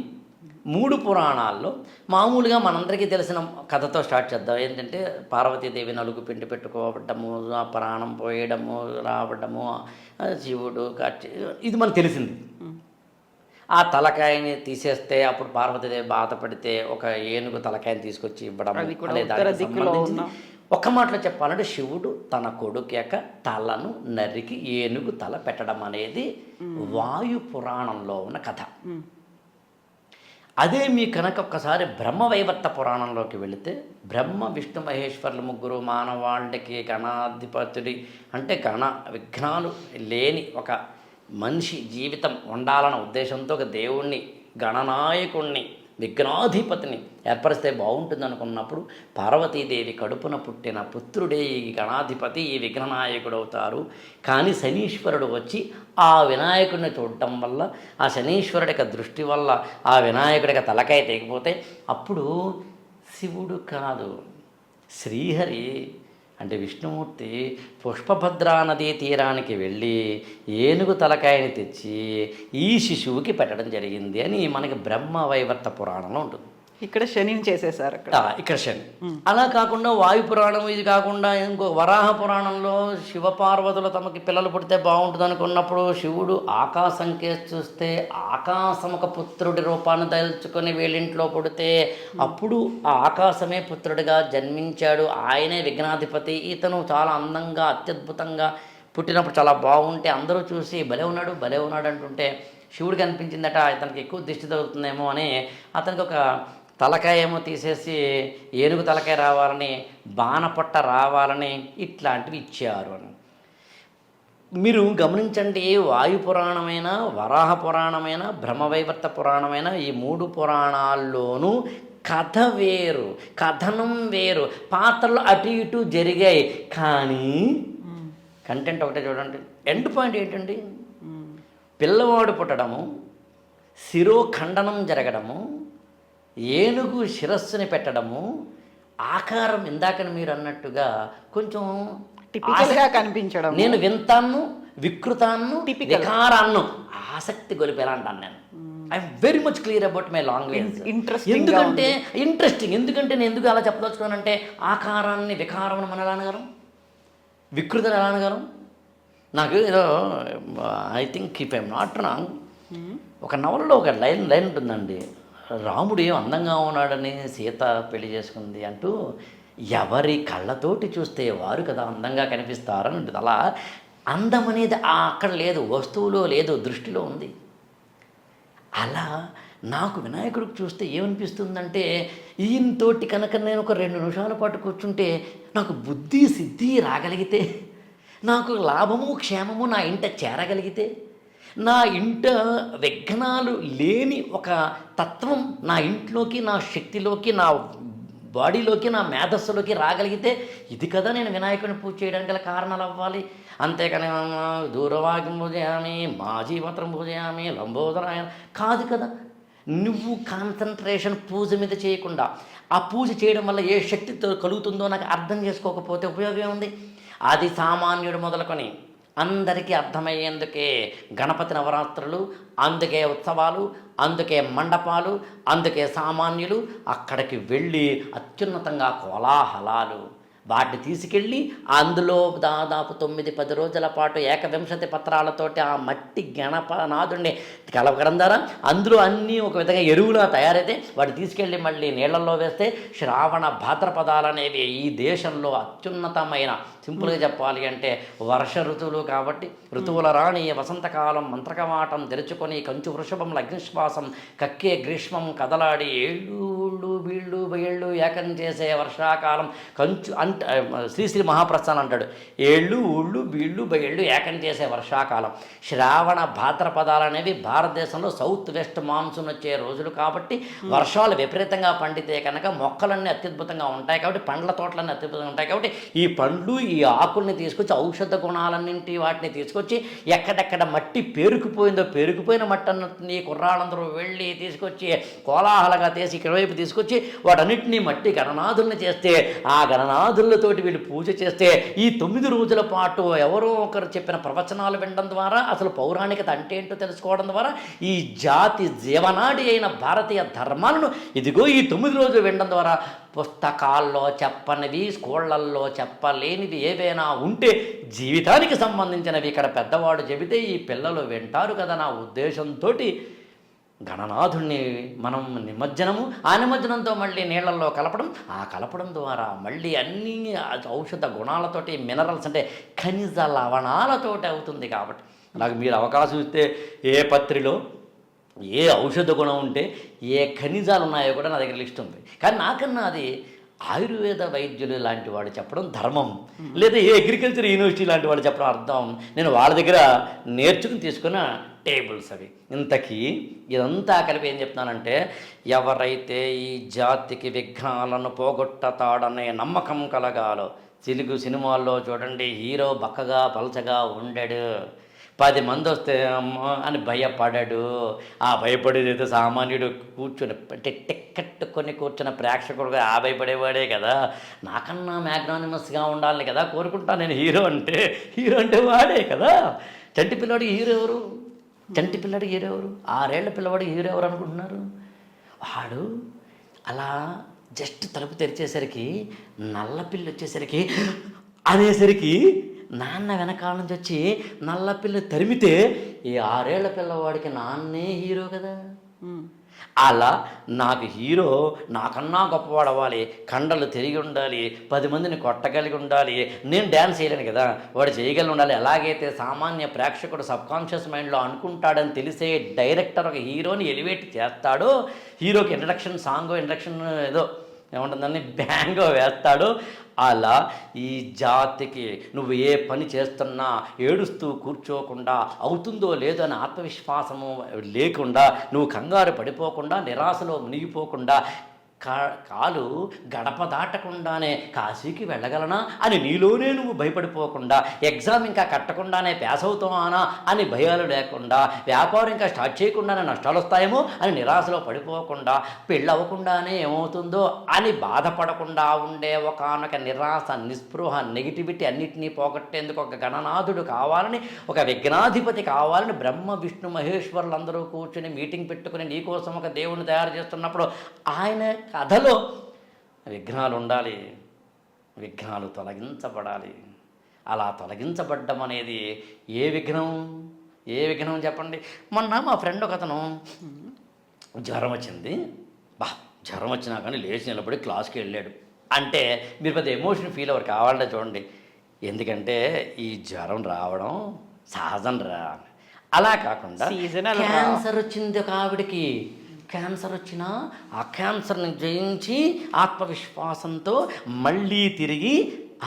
3 పురాణాల్లో మామూలుగా మనందరికీ తెలిసిన కథతో స్టార్ట్ చేద్దాం. ఏంటంటే పార్వతీదేవి నలుగు పిండి పెట్టుకోవడము, ఆ ప్రాణం పోయడము, రావడము, శివుడు ఇది మనకు తెలిసింది. ఆ తలకాయని తీసేస్తే అప్పుడు పార్వతీదేవి బాధపడితే ఒక ఏనుగు తలకాయని తీసుకొచ్చి ఇవ్వడం. ఒక్క మాటలో చెప్పాలంటే శివుడు తన కొడుకు యొక్క తలను నరికి ఏనుగు తల పెట్టడం అనేది వాయు పురాణంలో ఉన్న కథ. అదే మీ కనుక ఒక్కసారి బ్రహ్మవైవర్త పురాణంలోకి వెళితే బ్రహ్మ విష్ణు మహేశ్వరులు 3 మానవాళికి గణాధిపతుడి అంటే విఘ్నాలు లేని ఒక మనిషి జీవితం ఉండాలన్న ఉద్దేశంతో ఒక దేవుణ్ణి, గణనాయకుణ్ణి, విఘ్నాధిపతిని ఏర్పరిస్తే బాగుంటుంది అనుకున్నప్పుడు పార్వతీదేవి కడుపున పుట్టిన పుత్రుడే ఈ గణాధిపతి, ఈ విఘ్ననాయకుడు అవుతారు. కానీ శనీశ్వరుడు వచ్చి ఆ వినాయకుడిని చూడటం వల్ల, ఆ శనీశ్వరుడి దృష్టి వల్ల ఆ వినాయకుడికి తలకాయ తెగిపోతే అప్పుడు శివుడు కాదు శ్రీహరి అంటే విష్ణుమూర్తి పుష్పభద్రా నదీ తీరానికి వెళ్ళి ఏనుగు తలకాయని తెచ్చి ఈ శిశువుకి పెట్టడం జరిగింది అని మనకి బ్రహ్మవైవర్త పురాణంలో ఉంటుంది. ఇక్కడ శనిని చేసేసారు ఇక్కడ శని. అలా కాకుండా వాయు పురాణం ఇది కాకుండా ఇంకో వరాహ పురాణంలో శివపార్వతులు తమకి పిల్లలు పుడితే బాగుంటుంది అనుకున్నప్పుడు శివుడు ఆకాశం కేసి చూస్తే ఆకాశముక పుత్రుడి రూపాన్ని దలుచుకొని వీళ్ళింట్లో పుడితే అప్పుడు ఆ ఆకాశమే పుత్రుడిగా జన్మించాడు. ఆయనే విఘ్నాధిపతి. ఇతను చాలా అందంగా అత్యద్భుతంగా పుట్టినప్పుడు చాలా బాగుంటే అందరూ చూసి భలే ఉన్నాడు అంటుంటే శివుడికి అనిపించిందట ఇతనికి ఎక్కువ దిష్టి తగులుతుందేమో అని అతనికి ఒక తలకాయ ఏమో తీసేసి ఏనుగు తలకాయ రావాలని, బాణపట్ట రావాలని ఇట్లాంటివి ఇచ్చారు అని. మీరు గమనించండి, వాయు పురాణమైన, వరాహ పురాణమైన, బ్రహ్మవైవర్త పురాణమైన ఈ 3 పురాణాల్లోనూ కథ వేరు, కథనం వేరు, పాత్రలు అటు ఇటు జరిగాయి. కానీ కంటెంట్ ఒకటే చూడండి. ఎండ్ పాయింట్ ఏంటండి? పిల్లవాడు పుట్టడము, శిరోఖండనం జరగడము, ఏనుగు శిరస్సుని పెట్టడము, ఆకారం ఇందాకని మీరు అన్నట్టుగా కొంచెం టిపికల్గా కనిపించడం, నేను వింతాను, వికృతాన్ని, వికారాన్ని ఆసక్తి గొలిపేలా అంటాను నేను. I'm very much clear about my language. ఎందుకంటే నేను ఎందుకు అలా చెప్పదలుచుకున్నానంటే ఆకారాన్ని వికారం మనం ఎలా అనగలం, వికృతను ఎలా అనగలం? నాకు ఏదో I think if I'm not wrong ఒక నవలలో ఒక లైన్ ఉంటుందండి. రాముడు ఏం అందంగా ఉన్నాడని సీత పెళ్లి చేసుకుంది అంటూ ఎవరి కళ్ళతోటి చూస్తే వారు కదా అందంగా కనిపిస్తారని ఉంటుంది. అలా అందం అనేది అక్కడ లేదు, వస్తువులో లేదు, దృష్టిలో ఉంది. అలా నాకు వినాయకుడికి చూస్తే ఏమనిపిస్తుందంటే ఈయనతోటి కనుక నేను ఒక 2 నిమిషాల పాటు కూర్చుంటే నాకు బుద్ధి సిద్ధి రాగలిగితే, నాకు లాభము క్షేమము నా ఇంట చేరగలిగితే, నా ఇంట విఘ్నాలు లేని ఒక తత్వం నా ఇంట్లోకి, నా శక్తిలోకి, నా బాడీలోకి నా మేధస్సులోకి రాగలిగితే ఇది కదా నేను వినాయకుడిని పూజ చేయడానికి గల కారణాలు అవ్వాలి. అంతేకాని దూరవాక్యం పూజయామి, మా జీవత్రం పూజయామి, లంబోదరాయణ కాదు కదా. నువ్వు కాన్సన్ట్రేషన్ పూజ మీద చేయకుండా ఆ పూజ చేయడం వల్ల ఏ శక్తితో కలుగుతుందో నాకు అర్థం చేసుకోకపోతే ఉపయోగం ఉంది. అది సామాన్యుడు మొదలుకొని అందరికీ అర్థమయ్యేందుకే గణపతి నవరాత్రులు, అందుకే ఉత్సవాలు, అందుకే మండపాలు, అందుకే సామాన్యులు అక్కడికి వెళ్ళి అత్యున్నతంగా కోలాహలాలు వాటిని తీసుకెళ్ళి అందులో దాదాపు 9-10 రోజుల పాటు ఏకవింశతి పత్రాలతోటి ఆ మట్టి గణపనాథుడిని కలవడం ద్వారా అందులో అన్నీ ఒక విధంగా ఎరువులా తయారైతే వాటిని తీసుకెళ్ళి మళ్ళీ నీళ్లలో వేస్తే శ్రావణ భాద్రపదాలు అనేవి ఈ దేశంలో అత్యున్నతమైన, సింపుల్గా చెప్పాలి అంటే వర్ష ఋతువులు కాబట్టి ఋతువుల రాణి వసంతకాలం మంత్రకవాటం తెరుచుకొని కంచు వృషభం అగ్నిశ్వాసం కక్కే గ్రీష్మం కదలాడి ఏళ్ళు వీళ్ళు బయళ్ళు ఏకం చేసే వర్షాకాలం కంచు శ్రీశ్రీ మహాప్రస్థానం అంటాడు, ఏళ్ళు ఊళ్ళు బీళ్ళు బయళ్ళు ఏకం చేసే వర్షాకాలం. శ్రావణ భాద్రపదాలు అనేవి భారతదేశంలో సౌత్ వెస్ట్ మాన్సూన్ వచ్చే రోజులు కాబట్టి వర్షాలు విపరీతంగా పండితే కనుక మొక్కలన్నీ అత్యద్భుతంగా ఉంటాయి కాబట్టి పండ్ల తోటలన్నీ అత్యద్భుతంగా ఉంటాయి కాబట్టి ఈ పండ్లు ఈ ఆకుల్ని తీసుకొచ్చి ఔషధ గుణాలన్నింటి వాటిని తీసుకొచ్చి ఎక్కడెక్కడ మట్టి పేరుకుపోయిందో పేరుకుపోయిన మట్టన్నింటినీ కుర్రాళ్ళందరూ వెళ్ళి తీసుకొచ్చి కోలాహలంగా తీసి ఇక్కడవైపు తీసుకొచ్చి వాటన్నింటినీ మట్టి గణనాథుల్ని చేస్తే ఆ గణనాథులతోటి వీళ్ళు పూజ చేస్తే ఈ 9 రోజుల పాటు ఎవరో ఒకరు చెప్పిన ప్రవచనాలు వినడం ద్వారా అసలు పౌరాణికత అంటే ఏంటో తెలుసుకోవడం ద్వారా ఈ జాతి జీవనాడి అయిన భారతీయ ధర్మాలను ఇదిగో ఈ 9 రోజులు వినడం ద్వారా పుస్తకాల్లో చెప్పనివి, స్కూళ్ళల్లో చెప్పలేనివి ఏవైనా ఉంటే జీవితానికి సంబంధించినవి ఇక్కడ పెద్దవాడు చెబితే ఈ పిల్లలు వింటారు కదా నా ఉద్దేశంతో గణనాథుణ్ణి మనం నిమజ్జనము, ఆ నిమజ్జనంతో మళ్ళీ నీళ్లలో కలపడం, ఆ కలపడం ద్వారా మళ్ళీ అన్ని ఔషధ గుణాలతోటి మినరల్స్ అంటే ఖనిజ లవణాలతోటి అవుతుంది. కాబట్టి నాకు మీరు అవకాశం ఇస్తే ఏ పత్రిలో ఏ ఔషధ గుణం ఉంటే ఏ ఖనిజాలు ఉన్నాయో కూడా నా దగ్గర లిస్ట్ ఉంది. కానీ నాకన్నా అది ఆయుర్వేద వైద్యులు లాంటి వాడు చెప్పడం ధర్మం, లేదా ఏ అగ్రికల్చర్ యూనివర్సిటీ లాంటి వాడు చెప్పడం అర్థం. నేను వాళ్ళ దగ్గర నేర్చుకుని తీసుకున్న టేబుల్స్ అవి. ఇంతకీ ఇదంతా కలిపి ఏం చెప్తున్నానంటే, ఎవరైతే ఈ జాతికి విఘ్నాలను పోగొట్టతాడనే నమ్మకం కలగాలో, తెలుగు సినిమాల్లో చూడండి హీరో బక్కగా పలచగా ఉండడు, 10 మంది వస్తే అమ్మో అని భయపడడు. ఆ భయపడేదైతే సామాన్యుడు కూర్చొని అంటే టిక్కెట్ కొని కూర్చున్న ప్రేక్షకుడుగా ఆ భయపడేవాడే కదా. నాకన్నా మ్యాగ్నానిమస్గా ఉండాలని కదా కోరుకుంటా నేను. హీరో అంటే వాడే కదా. చంటి పిల్లవాడికి హీరో ఎవరు? చంటి పిల్లడికి హీరో ఎవరు? 6 ఏళ్ల పిల్లవాడికి హీరో ఎవరు అనుకుంటున్నారు? వాడు అలా జస్ట్ తలుపు తెరిచేసరికి నల్లపిల్లి వచ్చేసరికి అనేసరికి నాన్న వెనకాల నుంచి వచ్చి నల్లపిల్లి తరిమితే ఈ 6 ఏళ్ల పిల్లవాడికి నాన్నే హీరో కదా. అలా నాకు హీరో నాకన్నా గొప్పవాడు అవ్వాలి, కండలు తిరిగి ఉండాలి, 10 మందిని కొట్టగలిగి ఉండాలి. నేను డ్యాన్స్ చేయలేను కదా, వాడు చేయగలిగి ఉండాలి. ఎలాగైతే సామాన్య ప్రేక్షకుడు సబ్కాన్షియస్ మైండ్లో అనుకుంటాడని తెలిసే డైరెక్టర్ ఒక హీరోని ఎలివేట్ చేస్తాడో, హీరోకి ఇంట్రడక్షన్ సాంగ్ ఇంట్రడక్షన్ ఏదో ఏముంటుందని బ్యాంగో వేస్తాడు. అలా ఈ జాతికి నువ్వు ఏ పని చేస్తున్నా ఏడుస్తూ కూర్చోకుండా అవుతుందో లేదో అని ఆత్మవిశ్వాసము లేకుండా, నువ్వు కంగారు పడిపోకుండా, నిరాశలో మునిగిపోకుండా, కాలు గడప దాటకుండానే కాశీకి వెళ్ళగలనా అని నీలోనే నువ్వు భయపడిపోకుండా, ఎగ్జామ్ ఇంకా కట్టకుండానే పాస్ అవుతానా అని భయాలు లేకుండా, వ్యాపారం ఇంకా స్టార్ట్ చేయకుండానే నష్టాలు వస్తాయేమో అని నిరాశలో పడిపోకుండా, పెళ్ళవకుండానే ఏమవుతుందో అని బాధపడకుండా ఉండే ఒకానొక నిరాశ, నిస్పృహ, నెగిటివిటీ అన్నిటినీ పోగొట్టేందుకు ఒక గణనాథుడు కావాలని, ఒక విఘ్నాధిపతి కావాలని బ్రహ్మ విష్ణు మహేశ్వరులందరూ కూర్చుని మీటింగ్ పెట్టుకుని నీకోసం ఒక దేవుని తయారు చేస్తున్నప్పుడు ఆయన కథలో విఘ్నాలు ఉండాలి, విఘ్నాలు తొలగించబడాలి. అలా తొలగించబడ్డం అనేది ఏ విఘ్నం చెప్పండి. మొన్న మా ఫ్రెండ్ ఒక అతను జ్వరం వచ్చింది, జ్వరం వచ్చినా కానీ లేచి నిలబడి క్లాస్కి వెళ్ళాడు అంటే మీరు పెద్ద ఎమోషన్ ఫీల్ అవ్వరు. కావాలంటే చూడండి, ఎందుకంటే ఈ జ్వరం రావడం సహజం రా. అలా కాకుండా క్యాన్సర్ వచ్చింది ఒక ఆవిడికి, క్యాన్సర్ వచ్చినా ఆ క్యాన్సర్ని జయించి ఆత్మవిశ్వాసంతో మళ్ళీ తిరిగి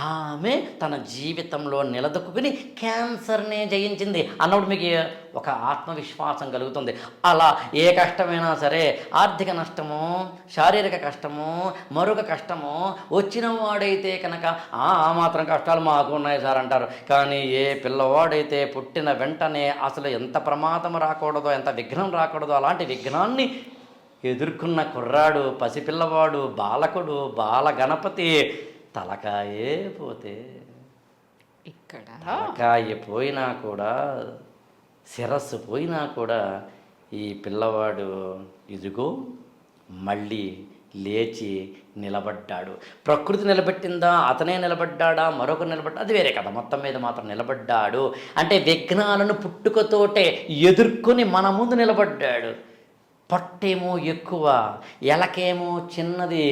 ఆమె తన జీవితంలో నిలదొక్కుని క్యాన్సర్నే జయించింది అన్నప్పుడు మీకు ఒక ఆత్మవిశ్వాసం కలుగుతుంది. అలా ఏ కష్టమైనా సరే, ఆర్థిక నష్టము, శారీరక కష్టము, మరొక కష్టము వచ్చిన వాడైతే కనుక ఆ మాత్రం కష్టాలు మాకు ఉన్నాయి సార్ అంటారు. కానీ ఏ పిల్లవాడైతే పుట్టిన వెంటనే అసలు ఎంత ప్రమాదం రాకూడదో, ఎంత విఘ్నం రాకూడదో అలాంటి విఘ్నాన్ని ఎదుర్కొన్న కుర్రాడు, పసిపిల్లవాడు, బాలకుడు, బాల గణపతి తలకాయే పోతే, ఇక్కడ తలకాయ పోయినా కూడా, శిరస్సు పోయినా కూడా ఈ పిల్లవాడు ఇదిగో మళ్ళీ లేచి నిలబడ్డాడు. ప్రకృతి నిలబెట్టిందా, అతనే నిలబడ్డాడా, మరొకరు నిలబడ్డా, అది వేరే కదా. మొత్తం మీద మాత్రం నిలబడ్డాడు. అంటే విఘ్నాలను పుట్టుకతోటే ఎదుర్కొని మన ముందు నిలబడ్డాడు. పొట్టేమో ఎక్కువ, ఎలకేమో చిన్నది,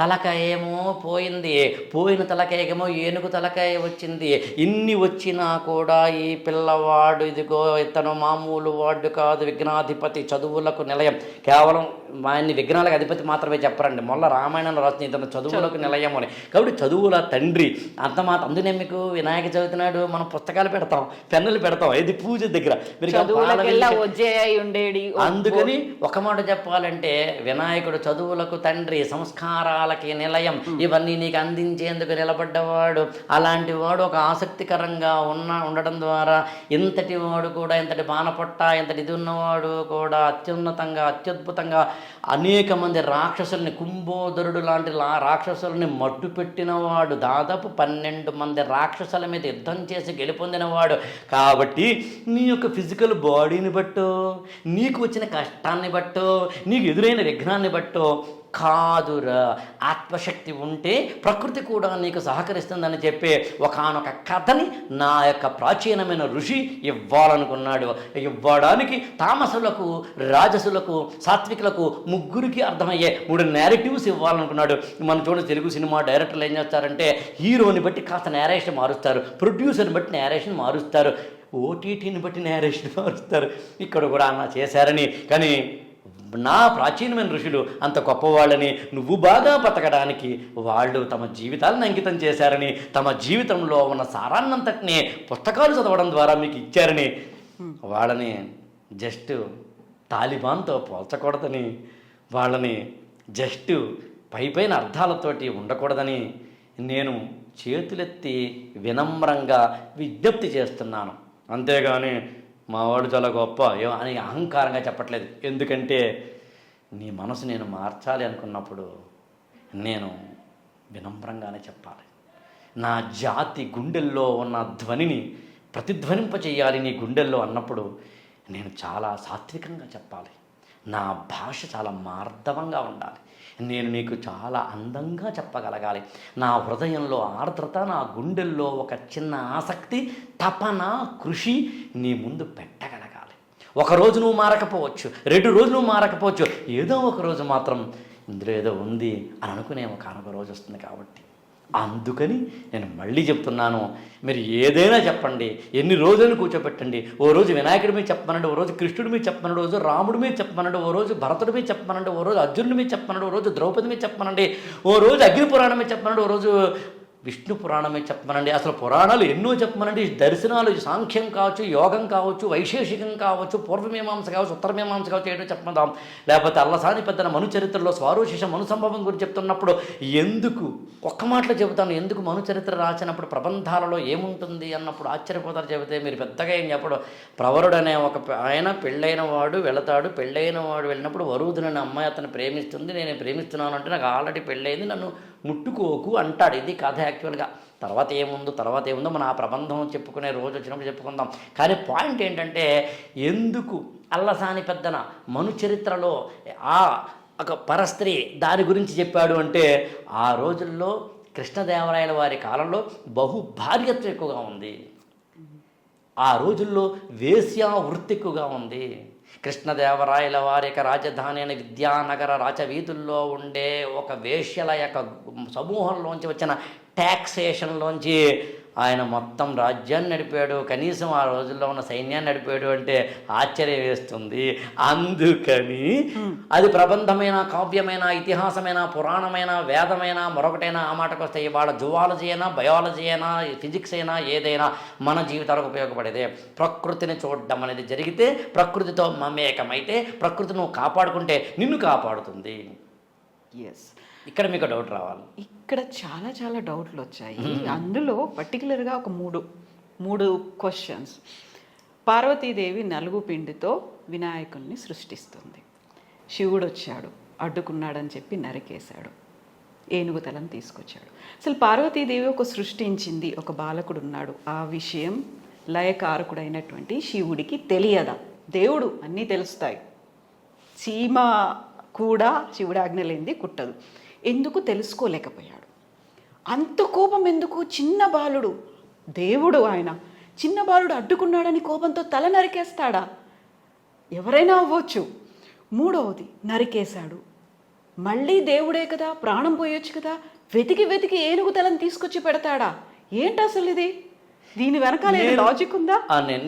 తలకాయ ఏమో పోయింది, పోయిన తలకాయకేమో ఏనుగు తలకాయ వచ్చింది. ఇన్ని వచ్చినా కూడా ఈ పిల్లవాడు ఇదిగో ఇతను మామూలు వాడు కాదు, విఘ్నాధిపతి, చదువులకు నిలయం. కేవలం ఆయన్ని విఘ్నాలకు అధిపతి మాత్రమే చెప్పరండి, మొల్ల రామాయణంలో రాసిన ఇతను చదువులకు నిలయం అని. కాబట్టి చదువుల తండ్రి అంత మాత్రం. అందునే మీకు వినాయక చవితి నాడు మనం పుస్తకాలు పెడతాం, పెన్నులు పెడతాం, ఇది పూజ దగ్గర ఉండేది. అందుకని ఒక మాట చెప్పాలంటే వినాయకుడు చదువులకు తండ్రి, సంస్కారాలకి నిలయం, ఇవన్నీ నీకు అందించేందుకు నిలబడ్డవాడు. అలాంటి వాడు ఒక ఆసక్తికరంగా ఉండడం ద్వారా ఇంతటి వాడు కూడా, ఇంతటి బాణపొట్ట, ఇంతటి ఇది ఉన్నవాడు కూడా అత్యున్నతంగా, అత్యద్భుతంగా అనేక మంది రాక్షసుల్ని, కుంభోదరుడు లాంటి రాక్షసుల్ని మట్టు పెట్టినవాడు. దాదాపు 12 మంది రాక్షసుల మీద యుద్ధం చేసి గెలుపొందినవాడు. కాబట్టి నీ యొక్క ఫిజికల్ బాడీని బట్టో, నీకు వచ్చిన కష్టాన్ని బట్టో, నీకు ఎదురైన విఘ్నాన్ని బట్టో కాదురా, ఆత్మశక్తి ఉంటే ప్రకృతి కూడా నీకు సహకరిస్తుందని చెప్పే ఒకానొక కథని నా యొక్క ప్రాచీనమైన ఋషి ఇవ్వాలనుకున్నాడు. ఇవ్వడానికి తామసులకు, రాజసులకు, సాత్వికులకు ముగ్గురికి అర్థమయ్యే 3 నేరేటివ్స్ ఇవ్వాలనుకున్నాడు. మనం చూడండి, తెలుగు సినిమా డైరెక్టర్లు ఏం చేస్తారంటే హీరోని బట్టి కాస్త నేరేషన్ మారుస్తారు, ప్రొడ్యూసర్ని బట్టి నేరేషన్ మారుస్తారు, ఓటీటీని బట్టి నేరేషన్ మారుస్తారు. ఇక్కడ కూడా అలా చేశారని. కానీ నా ప్రాచీనమైన ఋషులు అంత గొప్పవాళ్ళని, నువ్వు బాగా బతకడానికి వాళ్ళు తమ జీవితాలను అంకితం చేశారని, తమ జీవితంలో ఉన్న సారాన్నంతటిని పుస్తకాలు చదవడం ద్వారా మీకు ఇచ్చారని, వాళ్ళని జస్ట్ తాలిబాన్తో పోల్చకూడదని, వాళ్ళని జస్ట్ పైపైన అర్థాలతోటి ఉండకూడదని నేను చేతులెత్తి వినమ్రంగా విజ్ఞప్తి చేస్తున్నాను. అంతేగాని మావాడు చాలా గొప్ప అని అహంకారంగా చెప్పట్లేదు. ఎందుకంటే నీ మనసు నేను మార్చాలి అనుకున్నప్పుడు నేను వినమ్రంగానే చెప్పాలి. నా జాతి గుండెల్లో ఉన్న ధ్వనిని ప్రతిధ్వనింపచేయాలి నీ గుండెల్లో అన్నప్పుడు నేను చాలా సాత్వికంగా చెప్పాలి. నా భాష చాలా మార్దవంగా ఉండాలి. నేను నీకు చాలా అందంగా చెప్పగలగాలి. నా హృదయంలో ఆర్ద్రత, నా గుండెల్లో ఒక చిన్న ఆసక్తి, తపన, కృషి నీ ముందు పెట్టగలగాలి. ఒకరోజు నువ్వు మారకపోవచ్చు, 2 రోజులు నువ్వు మారకపోవచ్చు, ఏదో ఒక రోజు మాత్రం ఇందులో ఏదో ఉంది అని అనుకునే ఒక రోజు వస్తుంది. కాబట్టి అందుకని నేను మళ్ళీ చెప్తున్నాను, మీరు ఏదైనా చెప్పండి, ఎన్ని రోజులను కూర్చోబెట్టండి. ఓ రోజు వినాయకుడి మీద చెప్పమనండి, ఓ రోజు కృష్ణుడి మీద చెప్పమనండి, ఓ రోజు రాముడి మీద చెప్పమనండి, ఓ రోజు భరతుడి మీద చెప్పమనండి, ఓ రోజు అర్జునుడి మీద చెప్పమనండి, ఓ రోజు ద్రౌపది మీద చెప్పమనండి, ఓ రోజు అగ్ని పురాణం మీద చెప్పమనండి, ఓ రోజు విష్ణు పురాణమే చెప్పమనండి. అసలు పురాణాలు ఎన్నో చెప్పమనండి. దర్శనాలు సాంఖ్యం కావచ్చు, యోగం కావచ్చు, వైశేషికం కావచ్చు, పూర్వమీమాంస కావచ్చు, ఉత్తరమీమాంస కావచ్చు, ఏదో చెప్పమందాం. లేకపోతే అల్లసాని పెద్దన మను చరిత్రలో స్వారోశేష మను సంభవం గురించి చెప్తున్నప్పుడు ఎందుకు ఒక్క మాటలో చెబుతాను, ఎందుకు మను చరిత్ర రాసినప్పుడు ప్రబంధాలలో ఏముంటుంది అన్నప్పుడు ఆశ్చర్యపోతారు. చెబితే మీరు పెద్దగా ఏం చెప్పడం. ప్రవరుడు అనే ఒక ఆయన పెళ్ళైన వాడు వెళతాడు. పెళ్ళైన వాడు వెళ్ళినప్పుడు వరుదునని అమ్మాయి అతను ప్రేమిస్తుంది. నేను ప్రేమిస్తున్నాను అంటే నాకు ఆల్రెడీ పెళ్ళైంది, నన్ను ముట్టుకోకు అంటాడు. ఇది కథ యాక్చువల్గా. తర్వాత ఏముందో మనం ఆ ప్రబంధం చెప్పుకునే రోజు వచ్చినప్పుడు చెప్పుకుందాం. కానీ పాయింట్ ఏంటంటే, ఎందుకు అల్లసాని పెద్దన మను చరిత్రలో ఆ ఒక పరస్త్రీ దాని గురించి చెప్పాడు అంటే, ఆ రోజుల్లో కృష్ణదేవరాయల వారి కాలంలో బహుభార్యత్వం ఎక్కువగా ఉంది. ఆ రోజుల్లో వేశ్యా వృత్తి ఎక్కువగా ఉంది. కృష్ణదేవరాయల వారి యొక్క రాజధాని అయిన విద్యానగర రాజవీధుల్లో ఉండే ఒక వేశ్యల యొక్క సమూహంలోంచి వచ్చిన ట్యాక్సేషన్లోంచి ఆయన మొత్తం రాజ్యాన్ని నడిపాడు, కనీసం ఆ రోజుల్లో ఉన్న సైన్యాన్ని నడిపాడు అంటే ఆశ్చర్యం వేస్తుంది. అందుకని అది ప్రబంధమైన, కావ్యమైన, ఇతిహాసమైన, పురాణమైన, వేదమైన, మరొకటైనా ఆ మాటకు వస్తే ఇవాళ జువాలజీ అయినా, బయాలజీ అయినా, ఫిజిక్స్ అయినా ఏదైనా మన జీవితాలకు ఉపయోగపడేదే. ప్రకృతిని చూడడం అనేది జరిగితే, ప్రకృతితో మమేకమైతే, ప్రకృతి నువ్వు కాపాడుకుంటే నిన్ను కాపాడుతుంది. ఎస్, ఇక్కడ మీకు డౌట్ రావాలి. ఇక్కడ చాలా చాలా డౌట్లు వచ్చాయి. అందులో పర్టికులర్గా ఒక మూడు క్వశ్చన్స్. పార్వతీదేవి నలుగు పిండితో వినాయకుడిని సృష్టిస్తుంది. శివుడు వచ్చాడు, అడ్డుకున్నాడని చెప్పి నరికేశాడు, ఏనుగు తలను తీసుకొచ్చాడు. అసలు పార్వతీదేవి ఒక సృష్టించింది, ఒక బాలకుడు ఉన్నాడు, ఆ విషయం లయకారకుడైనటువంటి శివుడికి తెలియదా? దేవుడు అన్నీ తెలుస్తాయి, చీమ కూడా శివుడి ఆజ్ఞ లేనిది కుట్టదు. ఎందుకు తెలుసుకోలేకపోయాడు? అంత కోపం ఎందుకు? చిన్న బాలుడు, దేవుడు ఆయన, చిన్న బాలుడు అడ్డుకున్నాడని కోపంతో తల నరికేస్తాడా? ఎవరైనా అవ్వచ్చు. మూడవది, నరికేశాడు, మళ్ళీ దేవుడే కదా, ప్రాణం పోయొచ్చు కదా, వెతికి వెతికి ఏనుగు తలను తీసుకొచ్చి పెడతాడా? ఏంటి అసలు ఇది? దీని వెనకాల లాజిక్ ఉందా?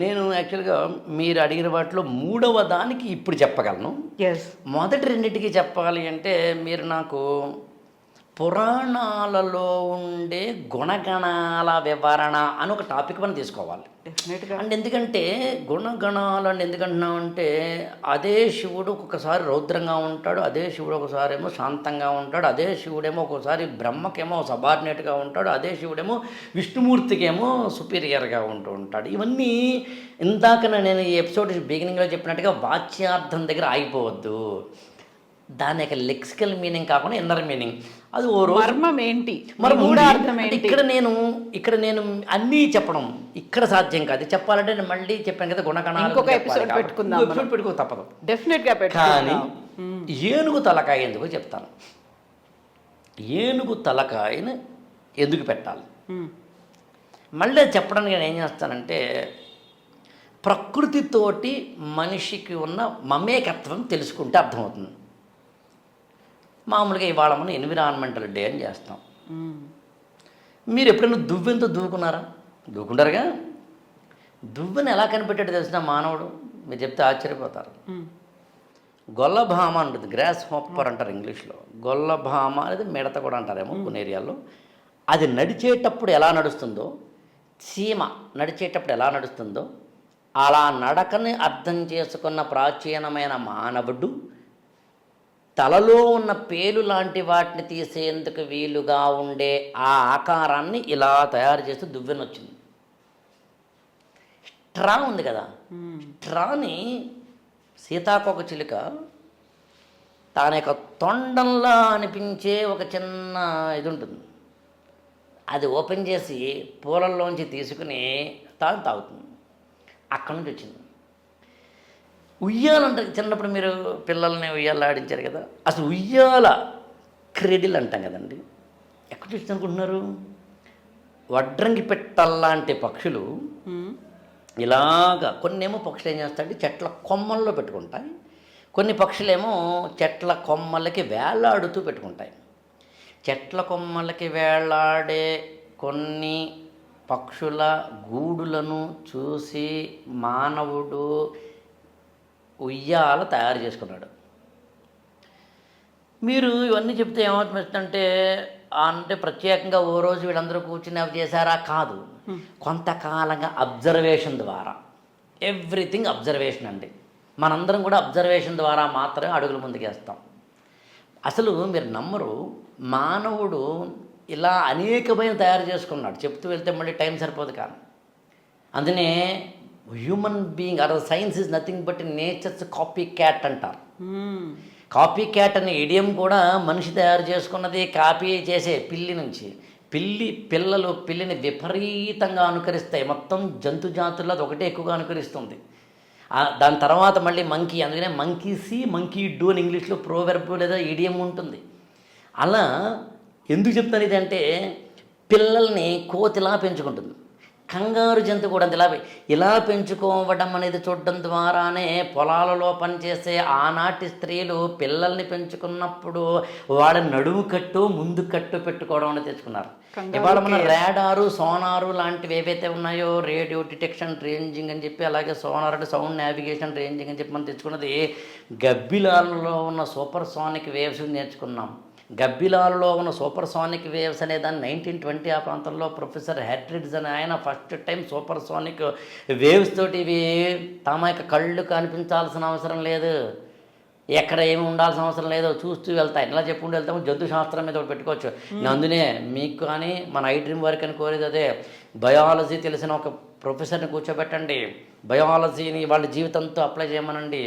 నేను యాక్చువల్గా మీరు అడిగిన వాటిలో మూడవ దానికి ఇప్పుడు చెప్పగలను. మొదటి రెండింటికి చెప్పాలి అంటే మీరు నాకు పురాణాలలో ఉండే గుణగణాల వివరణ అని ఒక టాపిక్ మనం తీసుకోవాలి. అండ్ ఎందుకంటే గుణగణాలు అని ఎందుకంటున్నాం అంటే అదే శివుడు ఒక్కొక్కసారి రౌద్రంగా ఉంటాడు, అదే శివుడు ఒకసారి ఏమో శాంతంగా ఉంటాడు, అదే శివుడేమో ఒక్కోసారి బ్రహ్మకేమో సబార్డినేట్గా ఉంటాడు, అదే శివుడేమో విష్ణుమూర్తికేమో సుపీరియర్గా ఉంటూ ఉంటాడు. ఇవన్నీ ఇందాక నేను ఈ ఎపిసోడ్ బిగినింగ్లో చెప్పినట్టుగా వాచ్యార్థం దగ్గర ఆగిపోవద్దు. దాని యొక్క లెక్సికల్ మీనింగ్ కాకుండా ఇన్నర్ మీనింగ్, అది ఓ మర్మం ఏంటి, ఇక్కడ నేను అన్నీ చెప్పడం ఇక్కడ సాధ్యం కాదు. చెప్పాలంటే నేను మళ్ళీ చెప్పాను కదా గుణగణాలు పెట్టుకో తప్పదు డెఫినెట్గా. కానీ ఏనుగు తలకాయ ఎందుకు చెప్తాను. ఏనుగు తలకాయని ఎందుకు పెట్టాలి మళ్ళీ చెప్పడానికి నేను ఏం చేస్తానంటే, ప్రకృతితోటి మనిషికి ఉన్న మమేకత్వం తెలుసుకుంటే అర్థమవుతుంది. మామూలుగా ఇవాళ మనం ఎన్విరాన్మెంటల్ డే అని చేస్తాం. మీరు ఎప్పుడైనా దువ్వెంతో దూకున్నారా? దూకుంటారుగా. దువ్వెని ఎలా కనిపెట్టాడు తెలిసిన మానవుడు, మీరు చెప్తే ఆశ్చర్యపోతారు. గొల్లభామ అంటుంది, గ్రాస్ హాప్పర్ అంటారు ఇంగ్లీష్లో. గొల్లభామ అనేది మిడత కూడా అంటారేమో కొన్ని ఏరియాల్లో. అది నడిచేటప్పుడు ఎలా నడుస్తుందో, చీమ నడిచేటప్పుడు ఎలా నడుస్తుందో అలా నడకని అర్థం చేసుకున్న ప్రాచీనమైన మానవుడు తలలో ఉన్న పేలు లాంటి వాటిని తీసేందుకు వీలుగా ఉండే ఆ ఆకారాన్ని ఇలా తయారు చేస్తూ దువ్వెనొచ్చింది. స్ట్రా ఉంది కదా, స్ట్రాని సీతాకోక చిలుక తన యొక్క తొండంలా అనిపించే ఒక చిన్న ఇది ఉంటుంది, అది ఓపెన్ చేసి పూలల్లోంచి తీసుకుని తాగుతుంది. అక్కడి నుంచి వచ్చింది. ఉయ్యాలంటే చిన్నప్పుడు మీరు పిల్లల్ని ఉయ్యాల ఆడించారు కదా, అసలు ఉయ్యాల క్రెడిల్ అంటాం కదండి. ఎక్కడ చూసి అనుకుంటున్నారు? వడ్రంగి పెట్టల్లాంటి పక్షులు ఇలాగా, కొన్నేమో పక్షులు ఏం చేస్తాయంటే చెట్ల కొమ్మల్లో పెట్టుకుంటాయి, కొన్ని పక్షులేమో చెట్ల కొమ్మలకి వేలాడుతూ పెట్టుకుంటాయి. చెట్ల కొమ్మలకి వేలాడే కొన్ని పక్షుల గూడులను చూసి మానవుడు ఉయ్యాల తయారు చేసుకున్నాడు. మీరు ఇవన్నీ చెప్తే ఏమవుతుందంటే, అంటే ప్రత్యేకంగా ఓ రోజు వీళ్ళందరూ కూర్చుని అవి చేశారా? కాదు, కొంతకాలంగా అబ్జర్వేషన్ ద్వారా, ఎవ్రీథింగ్ అబ్జర్వేషన్ అండి. మనందరం కూడా అబ్జర్వేషన్ ద్వారా మాత్రమే అడుగులు ముందుకేస్తాం. అసలు మీరు నమ్మరు, మానవుడు ఇలా అనేకమైన తయారు చేసుకున్నాడు. చెప్తూ వెళ్తే మళ్ళీ టైం సరిపోదు. కానీ అందునే human being or science is nothing but nature's copycat అంటారు. కాపీ క్యాట్ అనే ఇడియం కూడా మనిషి తయారు చేసుకున్నది కాపీ చేసే పిల్లి నుంచి. పిల్లిని విపరీతంగా అనుకరిస్తాయి. మొత్తం జంతు జాతుల్లో అది ఒకటే ఎక్కువగా అనుకరిస్తుంది. దాని తర్వాత మళ్ళీ మంకీ, అందుకనే మంకీ సీ మంకీ డూ అని ఇంగ్లీష్లో ప్రోవెర్బ్ లేదా ఇడియం ఉంటుంది. అలా ఎందుకు చెప్తాను ఇదంటే, పిల్లల్ని కోతిలా పెంచుకుంటుంది. కంగారు జంతువు కూడా అంతే. ఇలా పెంచుకోవడం అనేది చూడడం ద్వారానే పొలాలలో పనిచేసే ఆనాటి స్త్రీలు పిల్లల్ని పెంచుకున్నప్పుడు వాళ్ళ నడుము కట్టు ముందు కట్టు పెట్టుకోవడం అనేది తెచ్చుకున్నారు. ఇవాళ మన రాడారు సోనారు లాంటివి ఏవైతే ఉన్నాయో, రేడియో డిటెక్షన్ రేంజింగ్ అని చెప్పి, అలాగే సోనార్ అంటే సౌండ్ నావిగేషన్ రేంజింగ్ అని చెప్పి మనం తెచ్చుకున్నది గబ్బిలాలలో ఉన్న సూపర్ సోనిక్ వేవ్స్ నేర్చుకున్నాం. గబ్బిలాలలో ఉన్న సూపర్ సోనిక్ వేవ్స్ అనే దాన్ని 1920 ఆ ప్రాంతంలో ప్రొఫెసర్ హ్యాట్రిడ్స్ అని ఆయన first time super sonic waves తోటి ఇవి తమ యొక్క కళ్ళు కనిపించాల్సిన అవసరం లేదు, ఎక్కడ ఏమి ఉండాల్సిన అవసరం లేదు, చూస్తూ వెళ్తాయి. ఇలా చెప్పుకుంటూ వెళ్తాము. జంతు శాస్త్రం మీద ఒకటి పెట్టుకోవచ్చు. అందునే మీకు కానీ మన ఐ డ్రీమ్ వర్క్ అని కోరేది అదే. బయాలజీ తెలిసిన ఒక ప్రొఫెసర్ని కూర్చోబెట్టండి, బయాలజీని వాళ్ళ జీవితంతో అప్లై చేయమనండి.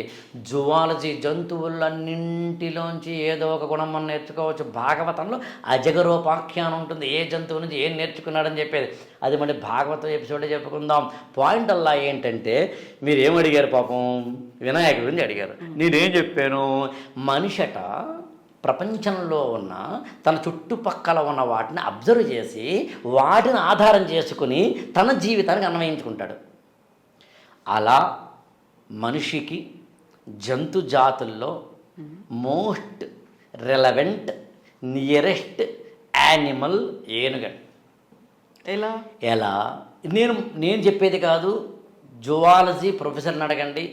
జువాలజీ జంతువులన్నింటిలోంచి ఏదో ఒక గుణం మనం నేర్చుకోవచ్చు. భాగవతంలో అజగరోపాఖ్యానం ఉంటుంది, ఏ జంతువు నుంచి ఏం నేర్చుకున్నాడని చెప్పేది. అది మళ్ళీ భాగవతం ఎపిసోడే చెప్పుకుందాం. పాయింట్ అలా ఏంటంటే, మీరు ఏం అడిగారు పాపం, వినాయకుడి గురించి అడిగారు. నేనేం చెప్పాను, మనిషట ప్రపంచంలో ఉన్న తన చుట్టుపక్కల ఉన్న వాటిని అబ్జర్వ్ చేసి వాటిని ఆధారం చేసుకుని తన జీవితానికి అన్వయించుకుంటాడు. అలా మనిషికి జంతు జాతుల్లో మోస్ట్ రెలవెంట్ నియరెస్ట్ యానిమల్ ఏనుగండి. ఎలా నేను చెప్పేది కాదు, జువాలజీ ప్రొఫెసర్ని అడగండి.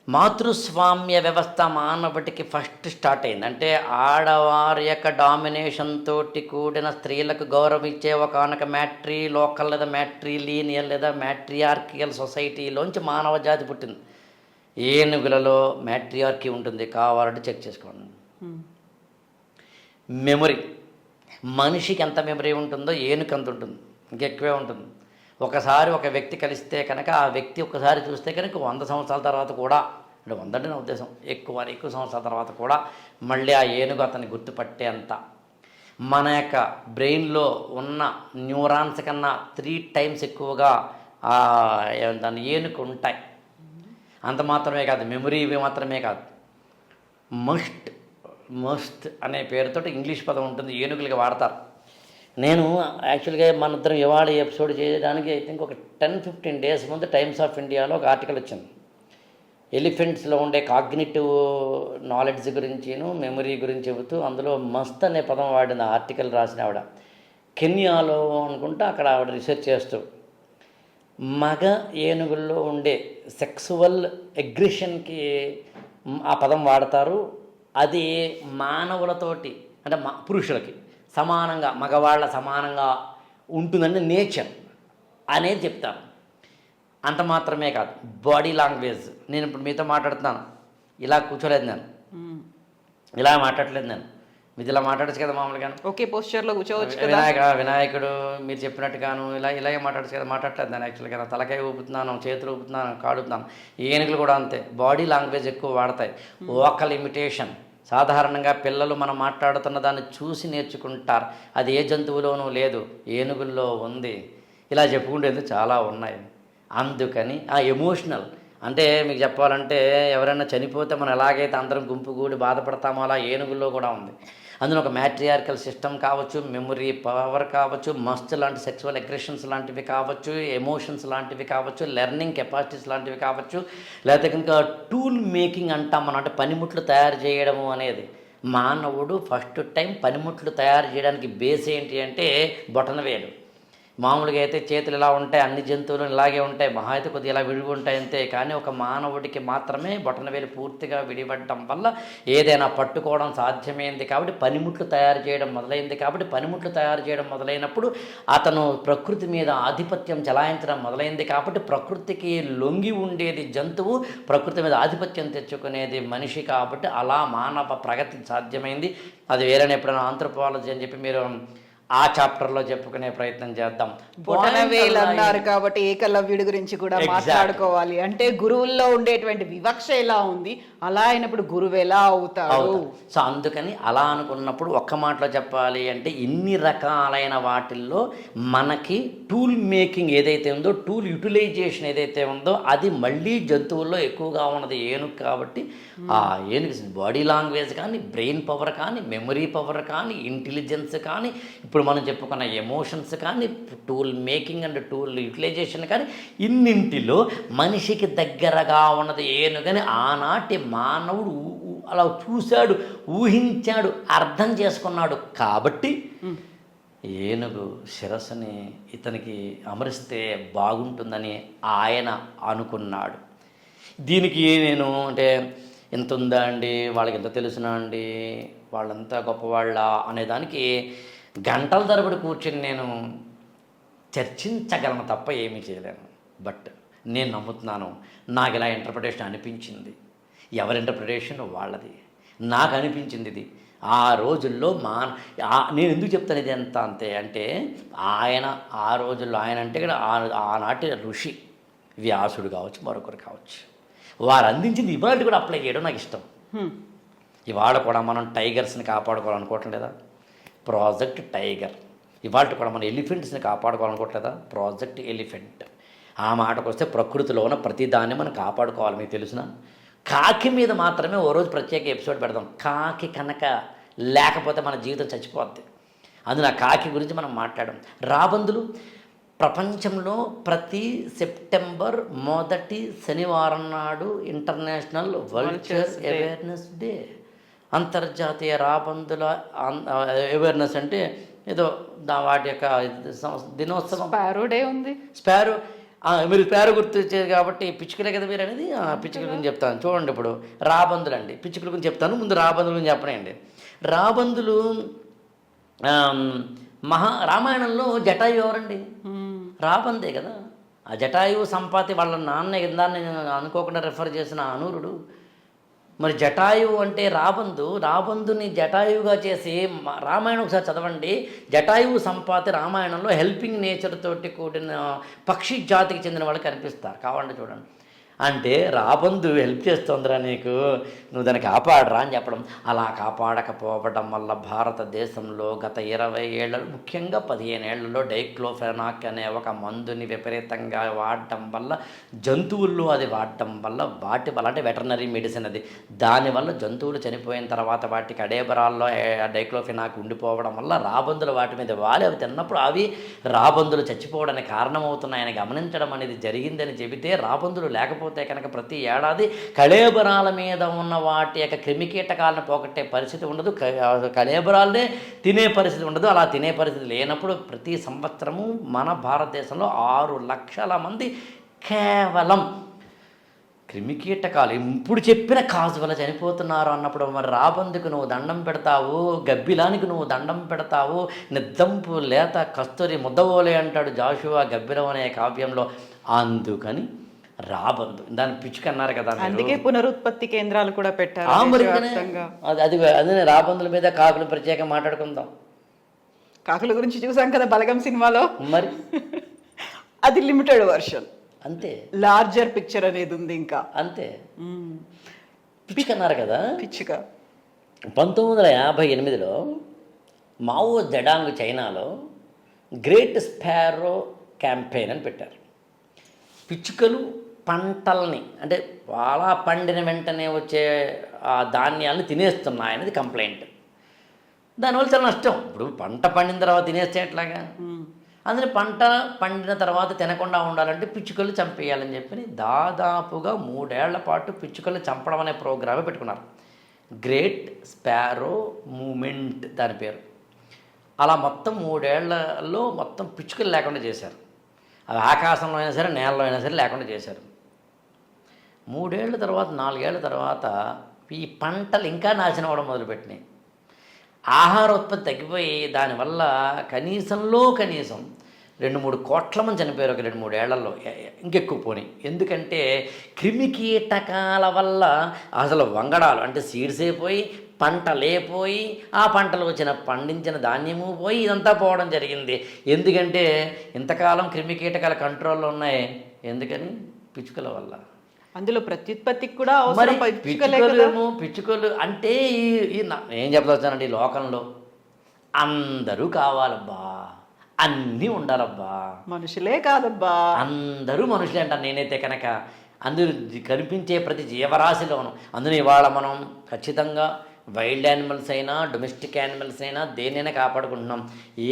మాతృస్వామ్య వ్యవస్థ మానవుడికి ఫస్ట్ స్టార్ట్ అయింది. అంటే ఆడవారి యొక్క డామినేషన్ తోటి కూడిన స్త్రీలకు గౌరవం ఇచ్చే ఒకనొక మ్యాట్రీ లోకల్ లేదా మ్యాట్రీ లీనియల్ లేదా మ్యాట్రియార్కియల్ సొసైటీలోంచి మానవ జాతి పుట్టింది. ఏనుగులలో మ్యాట్రియార్కీ ఉంటుంది, కావాలంటే చెక్ చేసుకోండి. మెమొరీ, మనిషికి ఎంత మెమరీ ఉంటుందో ఏనుగు అంత ఉంటుంది, ఇంకెక్కువే ఉంటుంది. ఒకసారి ఒక వ్యక్తి కలిస్తే కనుక ఆ వ్యక్తి ఒకసారి చూస్తే కనుక 100 సంవత్సరాల తర్వాత కూడా, అంటే 100 అంటే నా ఉద్దేశం ఎక్కువ సంవత్సరాల తర్వాత కూడా మళ్ళీ ఆ ఏనుగు అతన్ని గుర్తుపట్టే అంత మన యొక్క బ్రెయిన్లో ఉన్న న్యూరాన్స్ కన్నా 3 times ఎక్కువగా దాని ఏనుగు ఉంటాయి. అంత మాత్రమే కాదు, మెమరీ ఇవి మాత్రమే కాదు, మస్ట్ అనే పేరుతో ఇంగ్లీష్ పదం ఉంటుంది, ఏనుగులకి వాడతారు. నేను యాక్చువల్గా మన ఇద్దరం ఇవాళ ఎపిసోడ్ చేయడానికి ఐ థింక్ ఒక 10-15 days ముందు టైమ్స్ ఆఫ్ ఇండియాలో ఒక ఆర్టికల్ వచ్చింది. ఎలిఫెంట్స్లో ఉండే కాగ్నిటివ్ నాలెడ్జ్ గురించిను మెమరీ గురించి చెబుతూ అందులో మస్త్ అనే పదం వాడిన ఆర్టికల్ రాసిన ఆవిడ కెన్యాలో అనుకుంటా. అక్కడ ఆవిడ రీసెర్చ్ చేస్తూ మగ ఏనుగుల్లో ఉండే సెక్సువల్ అగ్రెషన్కి ఆ పదం వాడతారు. అది మానవులతోటి అంటే పురుషులకి సమానంగా, మగవాళ్ళ సమానంగా ఉంటుందంటే నేచర్ అనేది చెప్తాను. అంత మాత్రమే కాదు, బాడీ లాంగ్వేజ్. నేను ఇప్పుడు మీతో మాట్లాడుతున్నాను, ఇలా కూర్చోలేదు నేను, ఇలా మాట్లాడలేదు నేను, మీది ఇలా మాట్లాడచ్చు కదా మామూలుగా, ఓకే పోస్చర్లో కూర్చోవచ్చు. వినాయకుడు మీరు చెప్పినట్టుగాను ఇలాగే మాట్లాడచ్చు కదా, మాట్లాడలేదు నేను. యాక్చువల్గా తలకాయ ఊపుతున్నాను, చేతులు ఊపుతున్నాను, కాడుతున్నాను. ఏనుగులు కూడా అంతే, బాడీ లాంగ్వేజ్ ఎక్కువ వాడతాయి. వోకల్ ఇమిటేషన్, సాధారణంగా పిల్లలు మనం మాట్లాడుతున్న దాన్ని చూసి నేర్చుకుంటారు. అది ఏ జంతువులోనూ లేదు, ఏనుగుల్లో ఉంది. ఇలా చెప్పుకుంటేందుకు చాలా ఉన్నాయి. అందుకని ఆ ఎమోషనల్ అంటే మీకు చెప్పాలంటే ఎవరైనా చనిపోతే మనం ఎలాగైతే అందరం గుంపు కూడి బాధపడతామో అలా ఏనుగుల్లో కూడా ఉంది. అందులో ఒక మ్యాట్రియార్కల్ సిస్టమ్ కావచ్చు, మెమరీ పవర్ కావచ్చు, మస్ట్ లాంటి సెక్సువల్ అగ్రెషన్స్ లాంటివి కావచ్చు, ఎమోషన్స్ లాంటివి కావచ్చు, లెర్నింగ్ కెపాసిటీస్ లాంటివి కావచ్చు, లేకపోతే ఇంకా టూల్ మేకింగ్ అంటాం మనం, అంటే పనిముట్లు తయారు చేయడము అనేది. మానవుడు ఫస్ట్ టైం పనిముట్లు తయారు చేయడానికి బేస్ ఏంటి అంటే బొటనవేలు. మామూలుగా అయితే చేతులు ఇలా ఉంటాయి, అన్ని జంతువులు ఇలాగే ఉంటాయి, మహా అయితే కొద్దిగా ఇలా విడిగి ఉంటాయి అంతే. కానీ ఒక మానవుడికి మాత్రమే బొటనవేలు పూర్తిగా విడిపడటం వల్ల ఏదైనా పట్టుకోవడం సాధ్యమైంది. కాబట్టి పనిముట్లు తయారు చేయడం మొదలైంది. కాబట్టి పనిముట్లు తయారు చేయడం మొదలైనప్పుడు అతను ప్రకృతి మీద ఆధిపత్యం చెలాయించడం మొదలైంది. కాబట్టి ప్రకృతికి లొంగి ఉండేది జంతువు, ప్రకృతి మీద ఆధిపత్యం తెచ్చుకునేది మనిషి. కాబట్టి అలా మానవ ప్రగతి సాధ్యమైంది. అది వేరేనే ఎప్పుడైనా ఆంథ్రోపాలజీ అని చెప్పి మీరు ఆ చాప్టర్లో చెప్పుకునే ప్రయత్నం చేద్దాం. బొటనవేలు అన్నారు కాబట్టి ఏకలవ్యుడి గురించి కూడా మాట్లాడుకోవాలి. అంటే గురువుల్లో ఉండేటువంటి వివక్ష ఎలా ఉంది, అలా అయినప్పుడు గురువు ఎలా అవుతాడు. సో అందుకని అలా అనుకున్నప్పుడు ఒక్క మాటలో చెప్పాలి అంటే ఇన్ని రకాలైన వాటిల్లో మనకి టూల్ మేకింగ్ ఏదైతే ఉందో, టూల్ యూటిలైజేషన్ ఏదైతే ఉందో అది మళ్ళీ జంతువుల్లో ఎక్కువగా ఉన్నది ఏనుగు. కాబట్టి ఆ ఏనుగు బాడీ లాంగ్వేజ్ కానీ, బ్రెయిన్ పవర్ కానీ, మెమరీ పవర్ కానీ, ఇంటెలిజెన్స్ కానీ, ఇప్పుడు ఇప్పుడు మనం చెప్పుకున్న ఎమోషన్స్ కానీ, tool making and tool utilisation కానీ, ఇన్నింటిలో మనిషికి దగ్గరగా ఉన్నది ఏనుగని ఆనాటి మానవుడు అలా చూశాడు, ఊహించాడు, అర్థం చేసుకున్నాడు. కాబట్టి ఏనుగు శిరస్సుని ఇతనికి అమరిస్తే బాగుంటుందని ఆయన అనుకున్నాడు. దీనికి నేను అంటే ఎంత ఉందా అండి, వాళ్ళకి ఎంత తెలుసునా అండి, వాళ్ళంతా గొప్పవాళ్ళ అనేదానికి గంటల తరబడి కూర్చొని నేను చర్చించగలను తప్ప ఏమీ చేయలేను. బట్ నేను నమ్ముతున్నాను, నాకు ఇలా ఇంటర్ప్రిటేషన్ అనిపించింది. ఎవరి ఇంటర్ప్రిటేషన్ వాళ్ళది. నాకు అనిపించింది ఇది. ఆ రోజుల్లో నేను ఎందుకు చెప్తాను ఇది ఎంత అంతే అంటే, ఆయన ఆ రోజుల్లో ఆయన అంటే కూడా ఆనాటి ఋషి వ్యాసుడు కావచ్చు, మరొకరు కావచ్చు, వారు అందించింది ఇవాళ కూడా అప్లై చేయడం నాకు ఇష్టం. ఇవాళ కూడా మనం టైగర్స్ని కాపాడుకోవాలనుకోవటం లేదా? Project tiger. ఇవాళ కూడా మనం ఎలిఫెంట్స్ని కాపాడుకోవాలనుకోవట్లేదా? Project elephant. ఆ మాటకు వస్తే ప్రకృతిలో ఉన్న ప్రతిదాన్ని మనం కాపాడుకోవాలి. మీకు తెలుసునా? కాకి మీద మాత్రమే ఓ రోజు ప్రత్యేక ఎపిసోడ్ పెడదాం. కాకి కనుక లేకపోతే మన జీవితం చచ్చిపోద్ది. అందులో ఆ కాకి గురించి మనం మాట్లాడడం. రాబందులు ప్రపంచంలో ప్రతి సెప్టెంబర్ మొదటి శనివారం నాడు ఇంటర్నేషనల్ వల్చర్ అవేర్నెస్ డే. అంతర్జాతీయ రాబందుల అవేర్నెస్ అంటే ఏదో వాటి యొక్క దినోత్సవం. స్పారో డే ఉంది. స్పారో, మీరు స్పారో గుర్తొచ్చేది కాబట్టి పిచ్చుకలే కదా మీరు అనేది. పిచ్చుకల గురించి చెప్తాను చూడండి. ఇప్పుడు రాబందులు అండి, పిచ్చుకల గురించి చెప్తాను. ముందు రాబందుల గురించి చెప్పనండి. రాబందులు రామాయణంలో జటాయు ఎవరండి? రాబందే కదా. ఆ జటాయు సంపాతి వాళ్ళ నాన్న కిందాన్ని అనుకోకుండా రెఫర్ చేసిన అనూరుడు. మరి జటాయువు అంటే రాబందుని జటాయువుగా చేసి రామాయణం ఒకసారి చదవండి. జటాయువు సంపాతి రామాయణంలో హెల్పింగ్ నేచర్ తోటి కూడిన పక్షి జాతికి చెందిన వాళ్ళు కనిపిస్తారు. కావాలంటే చూడండి. అంటే రాబందు హెల్ప్ చేస్తుందిరా నీకు, నువ్వు దాన్ని కాపాడరా అని చెప్పడం. అలా కాపాడకపోవడం వల్ల భారతదేశంలో గత 20 ఏళ్ళలో, ముఖ్యంగా 15 ఏళ్లలో డైక్లోఫెనాక్ అనే ఒక మందుని విపరీతంగా వాడటం వల్ల, జంతువుల్లో అది వాడటం వల్ల వాటి వల్ల అంటే వెటర్నరీ మెడిసిన్ అది, దానివల్ల జంతువులు చనిపోయిన తర్వాత వాటికి అడేబరాల్లో డైక్లోఫెనాక్ ఉండిపోవడం వల్ల రాబందులు వాటి మీద వాలి అవి తిన్నప్పుడు అవి రాబందులు చచ్చిపోవడానికి కారణమవుతున్నాయని గమనించడం అనేది జరిగిందని చెబితే, రాబందులు లేకపోతే కనుక ప్రతి ఏడాది కళేబరాల మీద ఉన్న వాటి యొక్క క్రిమికీటకాలను పోగొట్టే పరిస్థితి ఉండదు, కళేబరాలనే తినే పరిస్థితి ఉండదు. అలా తినే పరిస్థితి లేనప్పుడు ప్రతి సంవత్సరము మన భారతదేశంలో 6 లక్షల మంది కేవలం క్రిమికీటకాలు ఇప్పుడు చెప్పిన కాజు వల్ల చనిపోతున్నారు అన్నప్పుడు మరి రాబందుకు నువ్వు దండం పెడతావు, గబ్బిలానికి నువ్వు దండం పెడతావు, నిద్దంపు లేత కస్తూరి ముద్దవోలే అంటాడు జాషువా గబ్బిలం అనే కావ్యంలో. అందుకని రాబందు దాని పిచ్చుక అన్నారు కదా, అందుకే పునరుత్పత్తి కేంద్రాలు కూడా పెట్టారు. అదే రాబందుల మీద కాకులు ప్రత్యేకంగా మాట్లాడుకుందాం. కాకుల గురించి చూసాం కదా బలగం సినిమాలో. మరి అది లిమిటెడ్ వర్షన్ అంతే, లార్జర్ పిక్చర్ అనేది ఉంది ఇంకా అంతే. పిచ్చుక అన్నారు కదా, పిచ్చుక 1958లో మావో జెడాంగ్ చైనాలో గ్రేట్ స్పారో క్యాంపెయిన్ అని పెట్టారు. పిచ్చుకలు పంటల్ని అంటే అలా పండిన వెంటనే వచ్చే ఆ ధాన్యాలను తినేస్తున్నాయనేది కంప్లైంట్. దానివల్ల చాలా నష్టం. ఇప్పుడు పంట పండిన తర్వాత తినేస్తే ఎట్లాగా? అందులో పంట పండిన తర్వాత తినకుండా ఉండాలంటే పిచ్చుకలు చంపేయాలని చెప్పి దాదాపుగా 3 ఏళ్ల పాటు పిచ్చుకలు చంపడం అనే ప్రోగ్రామే పెట్టుకున్నారు. గ్రేట్ స్పారో మూమెంట్ దాని పేరు. అలా మొత్తం 3 ఏళ్లలో మొత్తం పిచ్చుకలు లేకుండా చేశారు. అవి ఆకాశంలో అయినా సరే నేలలో అయినా సరే లేకుండా చేశారు. 3 ఏళ్ల తర్వాత 4 ఏళ్ల తర్వాత ఈ పంటలు ఇంకా నాశనం అవ్వడం మొదలుపెట్టినాయి. ఆహార ఉత్పత్తి తగ్గిపోయి దానివల్ల కనీసం 2-3 కోట్ల మంది చనిపోయారు ఒక 2-3 ఏళ్లలో, ఇంకెక్కువ పోనీ. ఎందుకంటే క్రిమికీటకాల వల్ల అసలు వంగడాలు అంటే సీడ్సే పోయి, పంటలే పోయి, ఆ పంటలు పండించిన ధాన్యము పోయి, ఇదంతా పోవడం జరిగింది. ఎందుకంటే ఇంతకాలం క్రిమికీటకాల కంట్రోల్లో ఉన్నాయి. ఎందుకని? పిచ్చుకల వల్ల. అందులో ప్రత్యుత్పత్తికి కూడా మరి పిచ్చుకలు అంటే ఏం చెప్తానండి, ఈ లోకంలో అందరూ కావాలబ్బా, అన్నీ ఉండాలబ్బా, మనుషులే కాదబ్బా, అందరూ మనుషులే అంటారు నేనైతే కనుక. అందరూ కనిపించే ప్రతి జీవరాశిలోనూ అందులో ఇవాళ మనం ఖచ్చితంగా వైల్డ్ యానిమల్స్ అయినా డొమెస్టిక్ యానిమల్స్ అయినా దేన్నైనా కాపాడుకుంటున్నాం.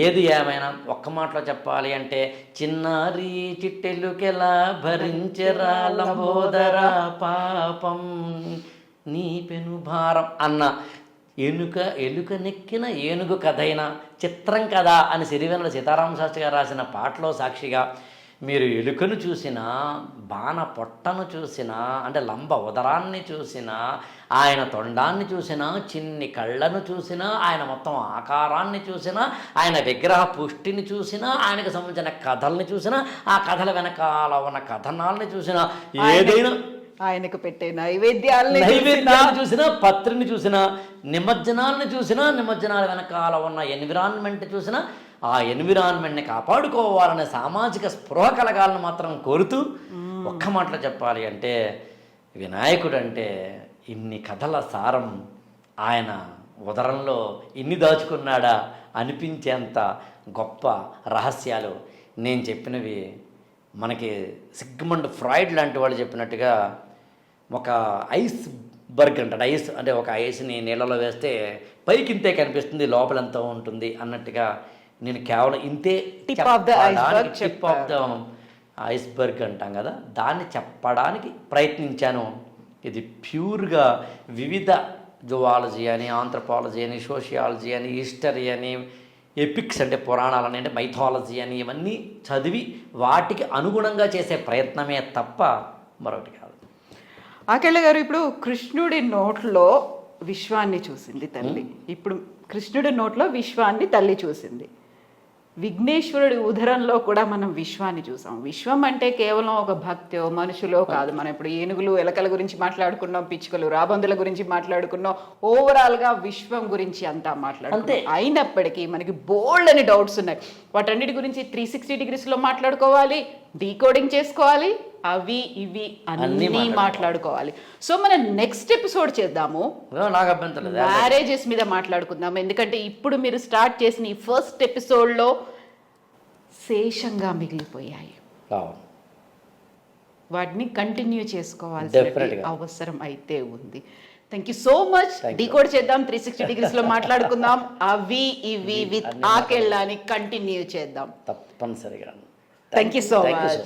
ఏది ఏమైనా ఒక్క మాటలో చెప్పాలి అంటే చిన్నారి చిట్టెలుకెలా భరించరా లంబోదర పాపం నీ పెను భారం అన్న ఎలుక నెక్కిన ఏనుగు కథైనా చిత్రం కదా అని సిరివెన్నెల సీతారామ శాస్త్రి గారు రాసిన పాటలో సాక్షిగా మీరు ఎలుకను చూసినా, బాణ పొట్టను చూసినా, అంటే లంబ ఉదరాన్ని చూసినా, ఆయన తొండాన్ని చూసినా, చిన్ని కళ్ళను చూసినా, ఆయన మొత్తం ఆకారాన్ని చూసినా, ఆయన విగ్రహ పుష్టిని చూసినా, ఆయనకు సంబంధించిన కథల్ని చూసినా, ఆ కథల వెనకాల ఉన్న కథనాల్ని చూసినా, ఏదైనా ఆయనకు పెట్టే నైవేద్యాలను చూసినా, పత్రిని చూసినా, నిమజ్జనాలను చూసినా, నిమజ్జనాల వెనకాల ఉన్న ఎన్విరాన్మెంట్ చూసినా, ఆ ఎన్విరాన్మెంట్ని కాపాడుకోవాలనే సామాజిక స్పృహ కలగాలని మాత్రం కోరుతూ ఒక్క మాటలో చెప్పాలి అంటే వినాయకుడు అంటే ఇన్ని కథల సారం ఆయన ఉదరంలో ఇన్ని దాచుకున్నాడా అనిపించేంత గొప్ప రహస్యాలు నేను చెప్పినవి. మనకి సిగ్మండ్ ఫ్రాయిడ్ లాంటి వాళ్ళు చెప్పినట్టుగా ఒక ఐస్ బర్గ్ అంటాడు. ఐస్ అంటే ఒక ఐస్ని నీళ్ళలో వేస్తే పైకి ఇంతే కనిపిస్తుంది, లోపల ఎంతో ఉంటుంది అన్నట్టుగా నేను కేవలం ఇంతే టిప్ ఆఫ్ ద ఐస్బర్గ్ అంటాం కదా, దాన్ని చెప్పడానికి ప్రయత్నించాను. ఇది ప్యూర్గా వివిధ జువాలజీ అని, ఆంథ్రపాలజీ అని, సోషియాలజీ అని, హిస్టరీ అని, ఎపిక్స్ అంటే పురాణాలని, అంటే మైథాలజీ అని, ఇవన్నీ చదివి వాటికి అనుగుణంగా చేసే ప్రయత్నమే తప్ప మరొకటి కాదు. ఆకెళ్ళ గారు, ఇప్పుడు కృష్ణుడి నోట్లో విశ్వాన్ని చూసింది తల్లి. ఇప్పుడు కృష్ణుడి నోట్లో విశ్వాన్ని తల్లి చూసింది. విఘ్నేశ్వరుడి ఉదరంలో కూడా మనం విశ్వాన్ని చూసాం. విశ్వం అంటే కేవలం ఒక భక్తో మనుషులో కాదు. మనం ఇప్పుడు ఏనుగులు ఎలకల గురించి మాట్లాడుకున్నాం, పిచ్చుకలు రాబందుల గురించి మాట్లాడుకున్నాం, ఓవరాల్గా విశ్వం గురించి అంతా మాట్లాడుకుంటాం. అయినప్పటికీ మనకి బోల్డ్ అని డౌట్స్ ఉన్నాయి. వాటన్నిటి గురించి 360 degreesలో మాట్లాడుకోవాలి, డీకోడింగ్ చేసుకోవాలి, అవి ఇవి అన్నీ మాట్లాడుకోవాలి. సో మనం నెక్స్ట్ ఎపిసోడ్ చేద్దాము, మ్యారేజెస్ మీద మాట్లాడుకుందాం. ఎందుకంటే ఇప్పుడు మీరు స్టార్ట్ చేసిన ఈ ఫస్ట్ ఎపిసోడ్లో శేషంగా మిగిలిపోయాయి, వాటిని కంటిన్యూ చేసుకోవాల్సిన అవసరం అయితే ఉంది. Thank you so much. Decode చేద్దాం, 360 degreesలో మాట్లాడుకుందాం, అవి ఇవి విత్ ఆకెళ్ళని కంటిన్యూ చేద్దాం తప్పనిసరిగా. Thank you so much.